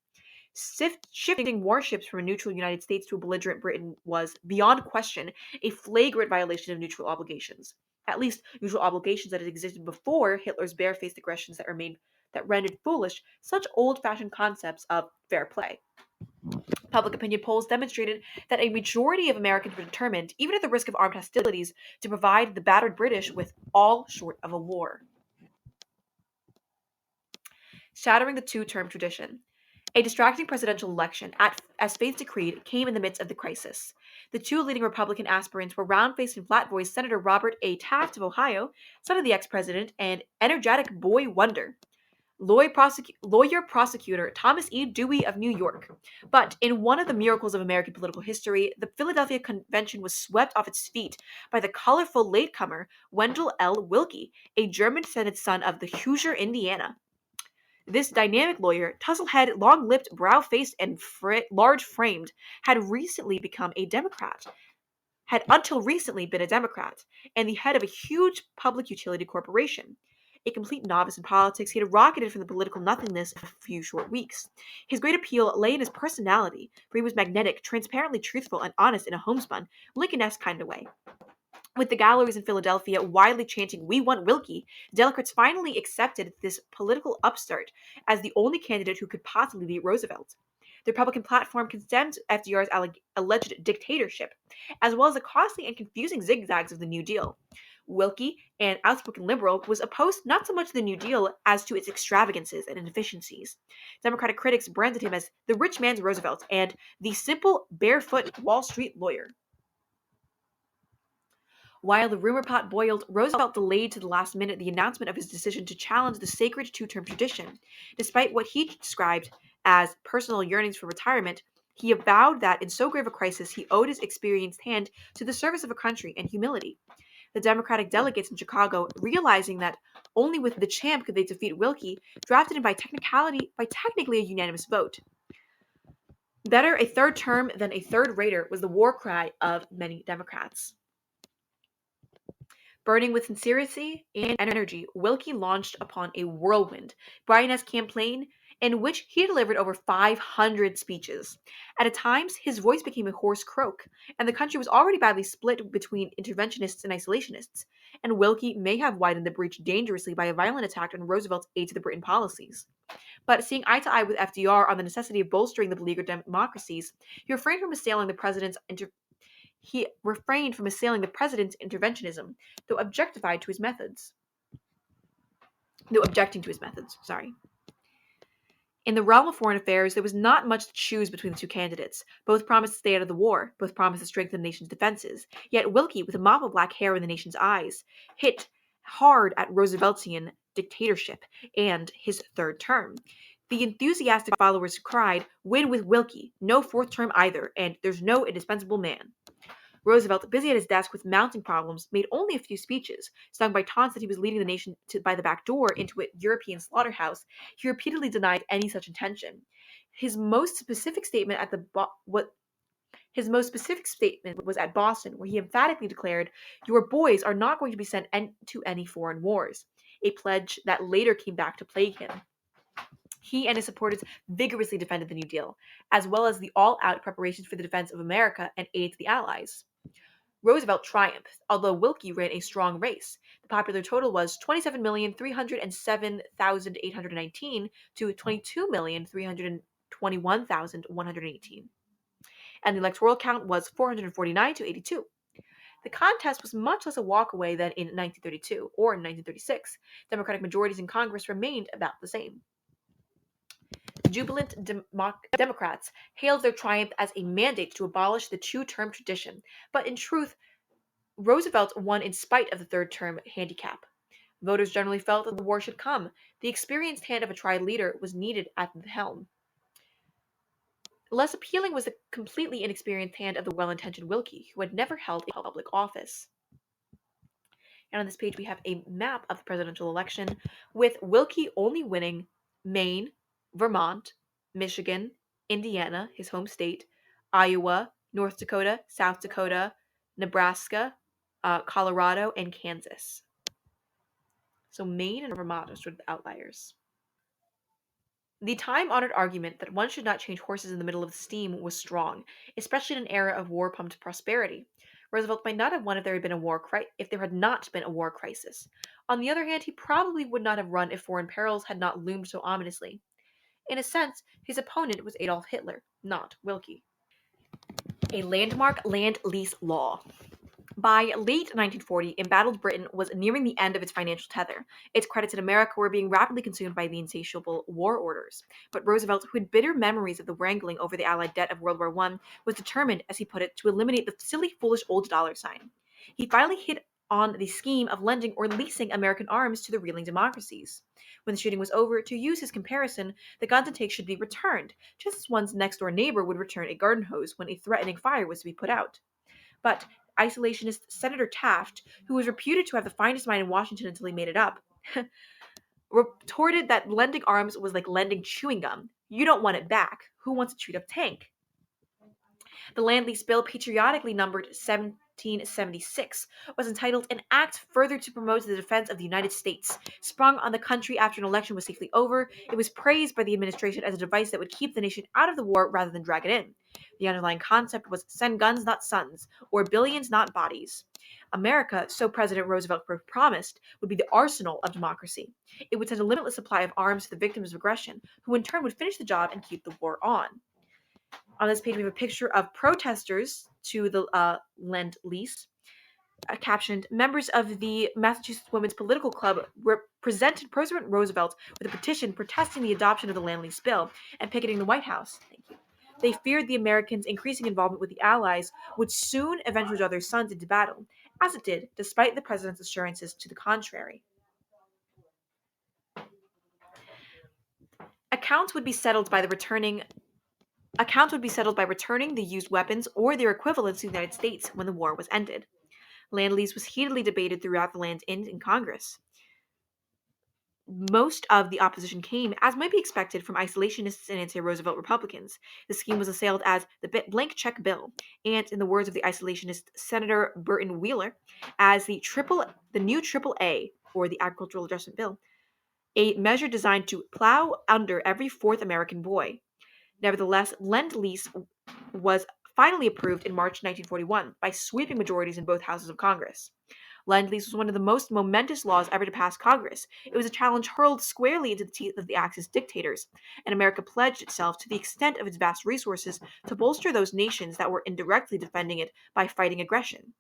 Shifting warships from a neutral United States to a belligerent Britain was, beyond question, a flagrant violation of neutral obligations. At least neutral obligations that had existed before Hitler's barefaced aggressions that rendered foolish such old-fashioned concepts of fair play. Public opinion polls demonstrated that a majority of Americans were determined, even at the risk of armed hostilities, to provide the battered British with all short of a war. Shattering the two-term tradition. A distracting presidential election, as fate decreed, came in the midst of the crisis. The two leading Republican aspirants were round-faced and flat-voiced Senator Robert A. Taft of Ohio, son of the ex-president, and energetic boy wonder, lawyer prosecutor Thomas E. Dewey of New York. But in one of the miracles of American political history, the Philadelphia Convention was swept off its feet by the colorful latecomer Wendell L. Willkie, a German-descended son of the Hoosier, Indiana. This dynamic lawyer, tussle-headed, long-lipped, brow-faced, and large-framed, had until recently been a Democrat, and the head of a huge public utility corporation. A complete novice in politics, he had rocketed from the political nothingness in a few short weeks. His great appeal lay in his personality, for he was magnetic, transparently truthful, and honest in a homespun, Lincoln-esque kind of way. With the galleries in Philadelphia widely chanting, "We want Willkie," Democrats finally accepted this political upstart as the only candidate who could possibly beat Roosevelt. The Republican platform condemned FDR's alleged dictatorship, as well as the costly and confusing zigzags of the New Deal. Willkie, an outspoken liberal, was opposed not so much to the New Deal as to its extravagances and inefficiencies. Democratic critics branded him as the rich man's Roosevelt and the simple, barefoot Wall Street lawyer. While the rumor pot boiled, Roosevelt delayed to the last minute the announcement of his decision to challenge the sacred two-term tradition. Despite what he described as personal yearnings for retirement, he avowed that in so grave a crisis he owed his experienced hand to the service of a country and humility. The Democratic delegates in Chicago, realizing that only with the champ could they defeat Willkie, drafted him by technically a unanimous vote. Better a third term than a third-rater was the war cry of many Democrats. Burning with sincerity and energy, Willkie launched upon a whirlwind, Bryan-esque campaign in which he delivered over 500 speeches. At times, his voice became a hoarse croak, and the country was already badly split between interventionists and isolationists, and Willkie may have widened the breach dangerously by a violent attack on Roosevelt's aid to the Britain policies. But seeing eye to eye with FDR on the necessity of bolstering the beleaguered democracies, he refrained from assailing the president's interventionism, though objecting to his methods. In the realm of foreign affairs, there was not much to choose between the two candidates. Both promised to stay out of the war, both promised to strengthen the nation's defenses. Yet Willkie, with a mop of black hair in the nation's eyes, hit hard at Rooseveltian dictatorship and his third term. The enthusiastic followers cried, "Win with Willkie, no fourth term either, and there's no indispensable man." Roosevelt, busy at his desk with mounting problems, made only a few speeches. Stung by taunts that he was leading the nation by the back door into a European slaughterhouse, he repeatedly denied any such intention. His most specific statement was at Boston, where he emphatically declared, "Your boys are not going to be sent to any foreign wars," a pledge that later came back to plague him. He and his supporters vigorously defended the New Deal, as well as the all-out preparations for the defense of America and aid to the Allies. Roosevelt triumphed, although Wilkie ran a strong race. The popular total was 27,307,819 to 22,321,118, and the electoral count was 449 to 82. The contest was much less a walkaway than in 1932 or in 1936. Democratic majorities in Congress remained about the same. Jubilant Democrats hailed their triumph as a mandate to abolish the two-term tradition, but in truth, Roosevelt won in spite of the third-term handicap. Voters generally felt that the war should come. The experienced hand of a tried leader was needed at the helm. Less appealing was the completely inexperienced hand of the well-intentioned Wilkie, who had never held a public office. And on this page, we have a map of the presidential election with Wilkie only winning Maine, Vermont, Michigan, Indiana, his home state, Iowa, North Dakota, South Dakota, Nebraska, Colorado, and Kansas. So Maine and Vermont are sort of the outliers. The time-honored argument that one should not change horses in the middle of steam was strong, especially in an era of war-pumped prosperity. Roosevelt might not have won if there had not been a war crisis. On the other hand, he probably would not have run if foreign perils had not loomed so ominously. In a sense, his opponent was Adolf Hitler, not Wilkie. A landmark land lease law. By late 1940, embattled Britain was nearing the end of its financial tether. Its credits in America were being rapidly consumed by the insatiable war orders. But Roosevelt, who had bitter memories of the wrangling over the Allied debt of World War I, was determined, as he put it, to eliminate the silly, foolish old dollar sign. He finally hit on the scheme of lending or leasing American arms to the reeling democracies. When the shooting was over, to use his comparison, the guns and takes should be returned, just as one's next-door neighbor would return a garden hose when a threatening fire was to be put out. But isolationist Senator Taft, who was reputed to have the finest mind in Washington until he made it up, retorted that lending arms was like lending chewing gum. You don't want it back. Who wants a chewed up tank? The Land Lease Bill, patriotically numbered 1776, was entitled An Act Further to Promote the Defense of the United States. Sprung on the country after an election was safely over, it was praised by the administration as a device that would keep the nation out of the war rather than drag it in. The underlying concept was send guns, not sons, or billions, not bodies. America, so President Roosevelt promised, would be the arsenal of democracy. It would send a limitless supply of arms to the victims of aggression, who in turn would finish the job and keep the war on. On this page, we have a picture of protesters to the Lend-Lease, captioned, members of the Massachusetts Women's Political Club presented President Roosevelt with a petition protesting the adoption of the Land-Lease Bill and picketing the White House. Thank you. They feared the Americans' increasing involvement with the Allies would soon eventually draw their sons into battle, as it did, despite the president's assurances to the contrary. Accounts would be settled by returning the used weapons or their equivalents to the United States when the war was ended. Land-Lease was heatedly debated throughout the land's end in Congress. Most of the opposition came, as might be expected, from isolationists and anti-Roosevelt Republicans. The scheme was assailed as the blank check bill, and, in the words of the isolationist Senator Burton Wheeler, as the new Triple A, or the Agricultural Adjustment Bill, a measure designed to plow under every fourth American boy. Nevertheless, Lend-Lease was finally approved in March 1941 by sweeping majorities in both houses of Congress. Lend-Lease was one of the most momentous laws ever to pass Congress. It was a challenge hurled squarely into the teeth of the Axis dictators, and America pledged itself, to the extent of its vast resources, to bolster those nations that were indirectly defending it by fighting aggression.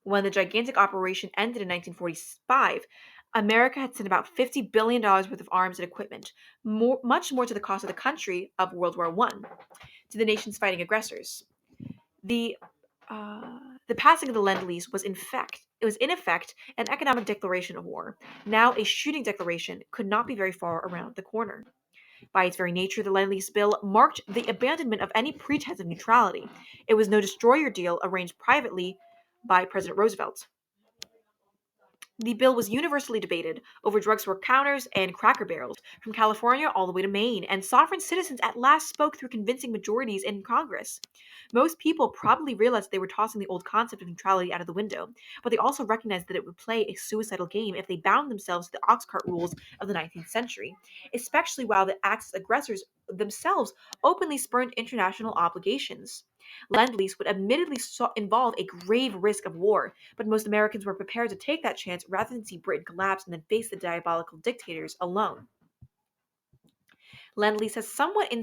When the gigantic operation ended in 1945, America had sent about $50 billion worth of arms and equipment, much more to the cost of the country of World War I, to the nations fighting aggressors. The passing of the Lend-Lease was in effect an economic declaration of war. Now a shooting declaration could not be very far around the corner. By its very nature, the Lend-Lease Bill marked the abandonment of any pretense of neutrality. It was no destroyer deal arranged privately by President Roosevelt. The bill was universally debated over drugstore counters and Cracker Barrels, from California all the way to Maine, and sovereign citizens at last spoke through convincing majorities in Congress. Most people probably realized they were tossing the old concept of neutrality out of the window, but they also recognized that it would play a suicidal game if they bound themselves to the ox cart rules of the 19th century, especially while the Axis aggressors themselves openly spurned international obligations. Lend-Lease would admittedly involve a grave risk of war, but most Americans were prepared to take that chance rather than see Britain collapse and then face the diabolical dictators alone. Lend-Lease has somewhat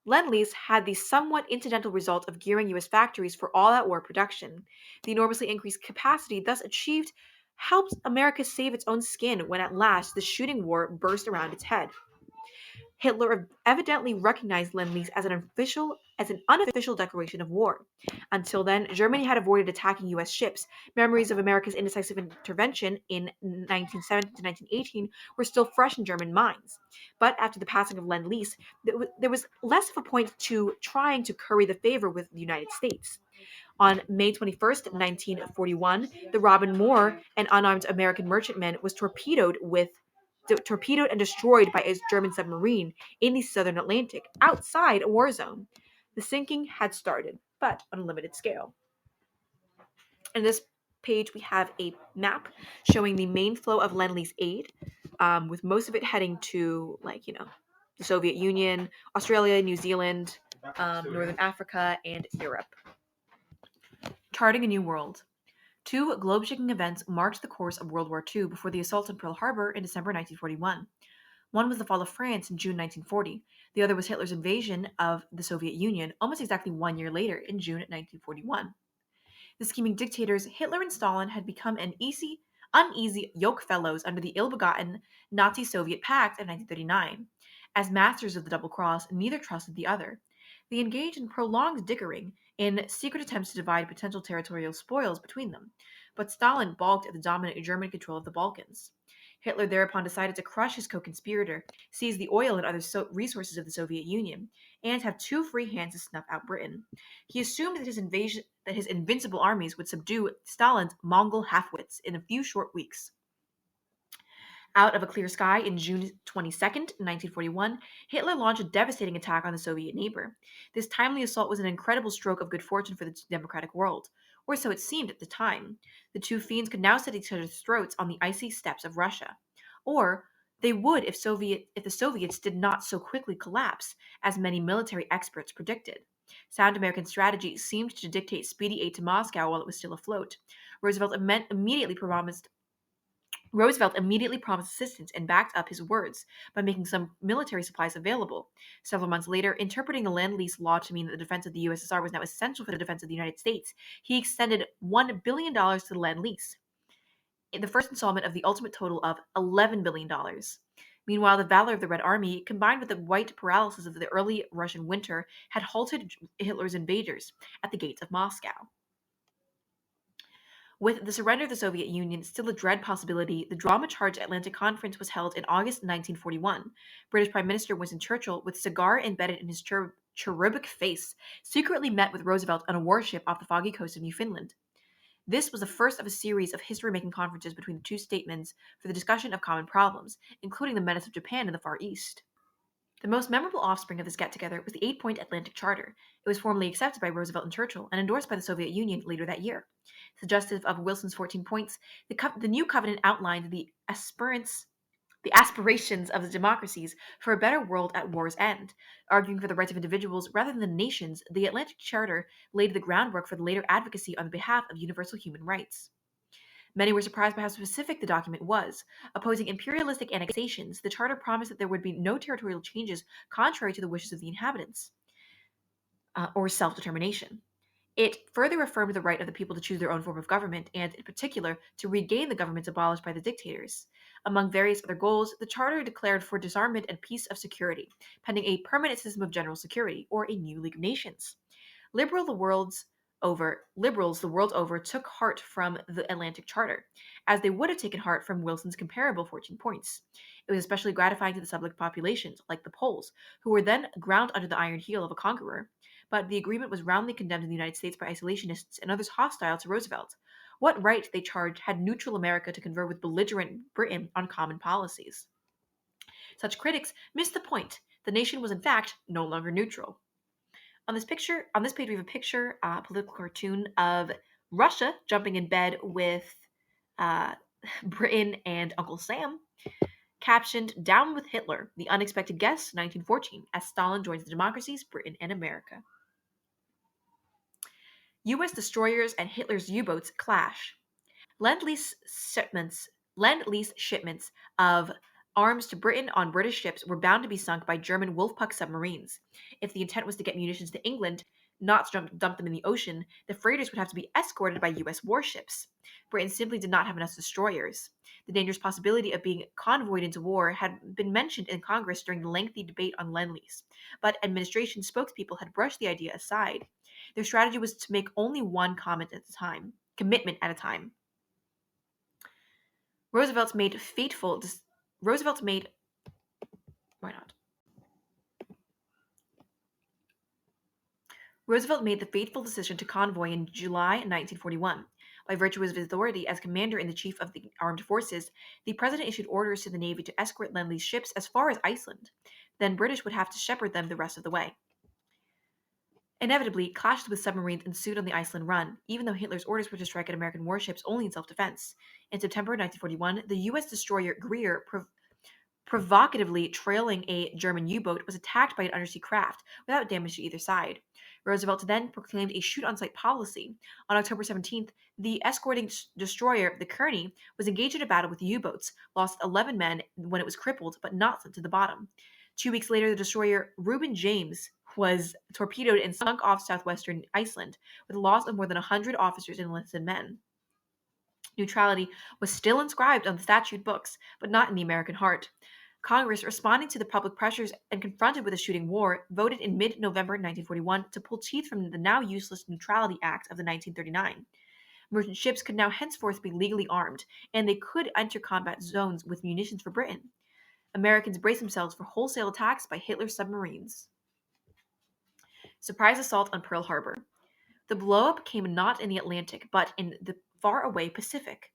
Lend-Lease had the somewhat incidental result of gearing U.S. factories for all-out war production. The enormously increased capacity thus achieved helped America save its own skin when at last the shooting war burst around its head. Hitler evidently recognized Lend-Lease as an unofficial declaration of war. Until then, Germany had avoided attacking U.S. ships. Memories of America's indecisive intervention in 1917 to 1918 were still fresh in German minds. But after the passing of Lend-Lease, there was less of a point to trying to curry the favor with the United States. On May 21st, 1941, the Robin Moore, an unarmed American merchantman, was torpedoed and destroyed by a German submarine in the southern Atlantic, outside a war zone. The sinking had started, but on a limited scale. In this page, we have a map showing the main flow of Lend-Lease aid, with most of it heading to, the Soviet Union, Australia, New Zealand, Northern Africa, and Europe. Charting a New World. Two globe-shaking events marked the course of World War II before the assault on Pearl Harbor in December 1941. One was the fall of France in June 1940. The other was Hitler's invasion of the Soviet Union almost exactly 1 year later in June 1941. The scheming dictators Hitler and Stalin had become uneasy yoke fellows under the ill-begotten Nazi-Soviet pact of 1939. As masters of the double cross, neither trusted the other. They engaged in prolonged dickering in secret attempts to divide potential territorial spoils between them, but Stalin balked at the dominant German control of the Balkans. Hitler thereupon decided to crush his co-conspirator, seize the oil and other resources of the Soviet Union, and have two free hands to snuff out Britain. He assumed that his invincible armies would subdue Stalin's Mongol half-wits in a few short weeks. Out of a clear sky in June 22nd, 1941, Hitler launched a devastating attack on the Soviet neighbor. This timely assault was an incredible stroke of good fortune for the democratic world, or so it seemed at the time. The two fiends could now set each other's throats on the icy steppes of Russia. Or they would if the Soviets did not so quickly collapse, as many military experts predicted. Sound American strategy seemed to dictate speedy aid to Moscow while it was still afloat. Roosevelt immediately promised assistance and backed up his words by making some military supplies available. Several months later, interpreting the Lend-Lease law to mean that the defense of the USSR was now essential for the defense of the United States, he extended $1 billion to the Lend-Lease, the first installment of the ultimate total of $11 billion. Meanwhile, the valor of the Red Army, combined with the white paralysis of the early Russian winter, had halted Hitler's invaders at the gates of Moscow. With the surrender of the Soviet Union still a dread possibility, the drama-charged Atlantic Conference was held in August 1941. British Prime Minister Winston Churchill, with cigar embedded in his cherubic face, secretly met with Roosevelt on a warship off the foggy coast of Newfoundland. This was the first of a series of history-making conferences between the two statesmen for the discussion of common problems, including the menace of Japan in the Far East. The most memorable offspring of this get-together was the 8-point Atlantic Charter. It was formally accepted by Roosevelt and Churchill and endorsed by the Soviet Union later that year. Suggestive of Wilson's 14 points, the new covenant outlined the aspirations of the democracies for a better world at war's end. Arguing for the rights of individuals rather than the nations, the Atlantic Charter laid the groundwork for the later advocacy on behalf of universal human rights. Many were surprised by how specific the document was. Opposing imperialistic annexations, the charter promised that there would be no territorial changes contrary to the wishes of the inhabitants, or self-determination. It further affirmed the right of the people to choose their own form of government, and, in particular, to regain the governments abolished by the dictators. Among various other goals, the charter declared for disarmament and peace of security, pending a permanent system of general security, or a new League of Nations. Liberals the world over took heart from the Atlantic Charter, as they would have taken heart from Wilson's comparable 14 points. It was especially gratifying to the subject populations, like the Poles, who were then ground under the iron heel of a conqueror. But the agreement was roundly condemned in the United States by isolationists and others hostile to Roosevelt. What right, they charged, had neutral America to confer with belligerent Britain on common policies? Such critics missed the point. The nation was in fact no longer neutral. On this page, we have a picture, a political cartoon of Russia jumping in bed with Britain and Uncle Sam, captioned "Down with Hitler, the Unexpected Guest, 1914," as Stalin joins the democracies, Britain and America. U.S. destroyers and Hitler's U-boats clash. Lend-Lease shipments, Lend-Lease shipments of arms to Britain on British ships were bound to be sunk by German Wolfpack submarines. If the intent was to get munitions to England, not to dump them in the ocean, the freighters would have to be escorted by U.S. warships. Britain simply did not have enough destroyers. The dangerous possibility of being convoyed into war had been mentioned in Congress during the lengthy debate on Lend-Lease, but administration spokespeople had brushed the idea aside. Their strategy was to make only one commitment at a time. Roosevelt made fateful. Roosevelt made why not? Roosevelt made the fateful decision to convoy in July 1941. By virtue of his authority as commander-in-chief of the armed forces, the president issued orders to the Navy to escort Lend-Lease ships as far as Iceland. Then British would have to shepherd them the rest of the way. Inevitably, clashes with submarines ensued on the Iceland run, even though Hitler's orders were to strike at American warships only in self-defense. In September 1941, the U.S. destroyer Greer provocatively trailing a German U-boat, was attacked by an undersea craft without damage to either side. Roosevelt then proclaimed a shoot-on-sight policy. On October 17th, the escorting destroyer, the Kearney, was engaged in a battle with the U-boats, lost 11 men when it was crippled, but not sent to the bottom. 2 weeks later, the destroyer Reuben James was torpedoed and sunk off southwestern Iceland, with the loss of more than 100 officers and enlisted men. Neutrality was still inscribed on the statute books, but not in the American heart. Congress, responding to the public pressures and confronted with a shooting war, voted in mid-November 1941 to pull teeth from the now useless Neutrality Act of the 1939. Merchant ships could now henceforth be legally armed, and they could enter combat zones with munitions for Britain. Americans braced themselves for wholesale attacks by Hitler's submarines. Surprise assault on Pearl Harbor. The blowup came not in the Atlantic, but in the faraway Pacific.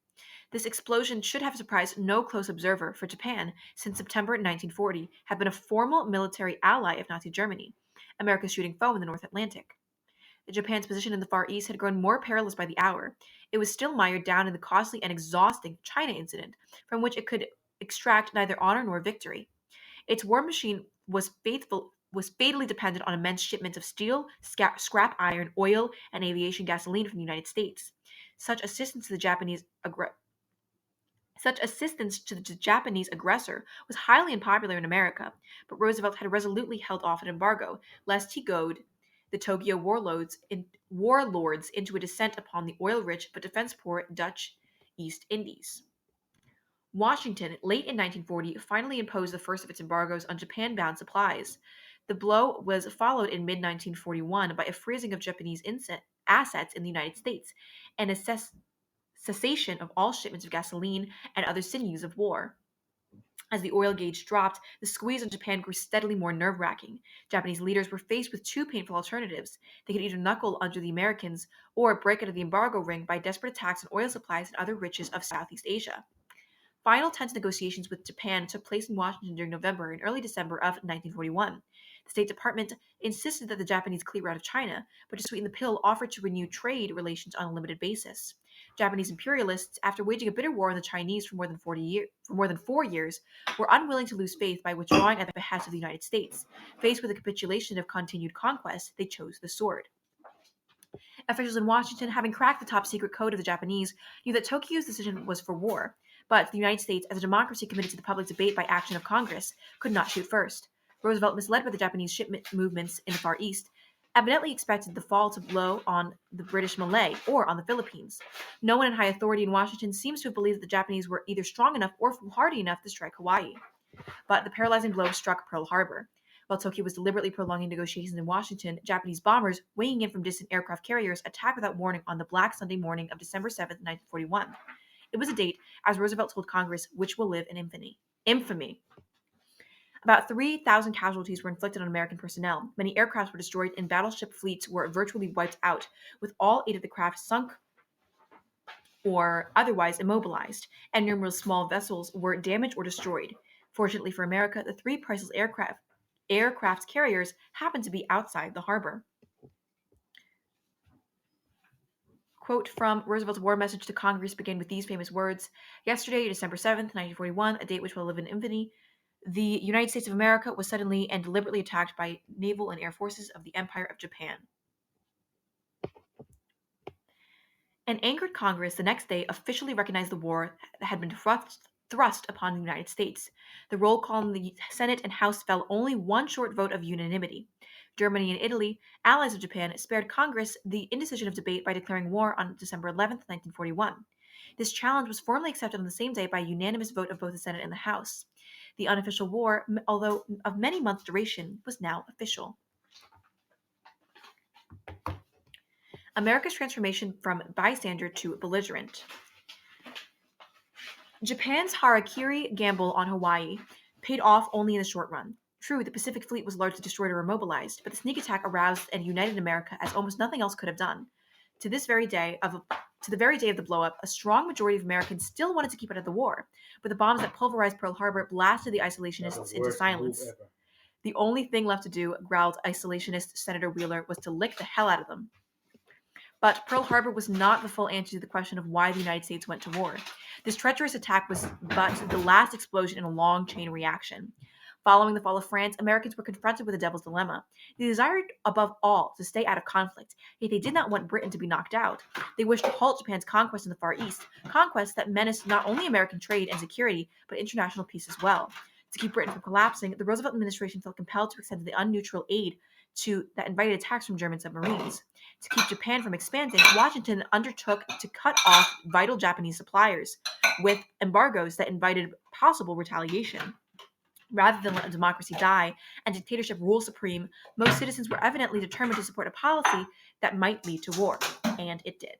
This explosion should have surprised no close observer, for Japan, since September 1940, had been a formal military ally of Nazi Germany, America's shooting foe in the North Atlantic. Japan's position in the Far East had grown more perilous by the hour. It was still mired down in the costly and exhausting China incident, from which it could extract neither honor nor victory. Its war machine was fatally dependent on immense shipments of steel, scrap iron, oil, and aviation gasoline from the United States. Such assistance to the Japanese aggressor was highly unpopular in America, but Roosevelt had resolutely held off an embargo, lest he goad the Tokyo warlords into a descent upon the oil-rich but defense-poor Dutch East Indies. Washington, late in 1940, finally imposed the first of its embargoes on Japan-bound supplies. The blow was followed in mid-1941 by a freezing of Japanese assets in the United States and a cessation of all shipments of gasoline and other sinews of war. As the oil gauge dropped, the squeeze on Japan grew steadily more nerve-wracking. Japanese leaders were faced with two painful alternatives. They could either knuckle under the Americans or break out of the embargo ring by desperate attacks on oil supplies and other riches of Southeast Asia. Final tense negotiations with Japan took place in Washington during November and early December of 1941. The State Department insisted that the Japanese clear out of China, but to sweeten the pill, offered to renew trade relations on a limited basis. Japanese imperialists, after waging a bitter war on the Chinese for more than 4 years, were unwilling to lose faith by withdrawing at the behest of the United States. Faced with a capitulation of continued conquest, they chose the sword. Officials in Washington, having cracked the top secret code of the Japanese, knew that Tokyo's decision was for war, but the United States, as a democracy committed to the public debate by action of Congress, could not shoot first. Roosevelt, misled by the Japanese shipment movements in the Far East, evidently expected the fall to blow on the British Malay or on the Philippines. No one in high authority in Washington seems to have believed that the Japanese were either strong enough or foolhardy enough to strike Hawaii. But the paralyzing blow struck Pearl Harbor. While Tokyo was deliberately prolonging negotiations in Washington, Japanese bombers, weighing in from distant aircraft carriers, attacked without warning on the Black Sunday morning of December 7, 1941. It was a date, as Roosevelt told Congress, which will live in infamy. About 3,000 casualties were inflicted on American personnel. Many aircraft were destroyed and battleship fleets were virtually wiped out, with all 8 of the craft sunk or otherwise immobilized, and numerous small vessels were damaged or destroyed. Fortunately for America, the 3 priceless aircraft carriers happened to be outside the harbor. Quote from Roosevelt's war message to Congress began with these famous words: "Yesterday, December 7th, 1941, a date which will live in infamy, the United States of America was suddenly and deliberately attacked by naval and air forces of the Empire of Japan." An angered Congress the next day officially recognized the war that had been thrust upon the United States. The roll call in the Senate and House fell only one short vote of unanimity. Germany and Italy, allies of Japan, spared Congress the indecision of debate by declaring war on December 11, 1941. This challenge was formally accepted on the same day by a unanimous vote of both the Senate and the House. The unofficial war, although of many months' duration, was now official. America's transformation from bystander to belligerent. Japan's harakiri gamble on Hawaii paid off only in the short run. True, the Pacific Fleet was largely destroyed or immobilized, but the sneak attack aroused and united America as almost nothing else could have done. To this very day of to the very day of the blowup, a strong majority of Americans still wanted to keep out of the war, but the bombs that pulverized Pearl Harbor blasted the isolationists into silence. The only thing left to do, growled isolationist Senator Wheeler, was to lick the hell out of them. But Pearl Harbor was not the full answer to the question of why the United States went to war. This treacherous attack was but the last explosion in a long chain reaction. Following the fall of France, Americans were confronted with a devil's dilemma. They desired, above all, to stay out of conflict, yet they did not want Britain to be knocked out. They wished to halt Japan's conquest in the Far East, conquests that menaced not only American trade and security, but international peace as well. To keep Britain from collapsing, the Roosevelt administration felt compelled to extend the unneutral aid that invited attacks from German submarines. To keep Japan from expanding, Washington undertook to cut off vital Japanese suppliers with embargoes that invited possible retaliation. Rather than let democracy die and dictatorship rule supreme, most citizens were evidently determined to support a policy that might lead to war, and it did.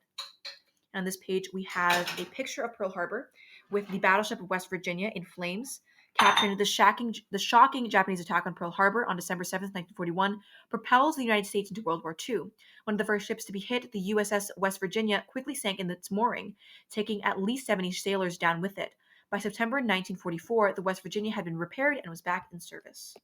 On this page, we have a picture of Pearl Harbor with the battleship of West Virginia in flames, capturing the shocking Japanese attack on Pearl Harbor on December 7, 1941, propels the United States into World War II. One of the first ships to be hit, the USS West Virginia, quickly sank in its mooring, taking at least 70 sailors down with it. By September 1944, the West Virginia had been repaired and was back in service.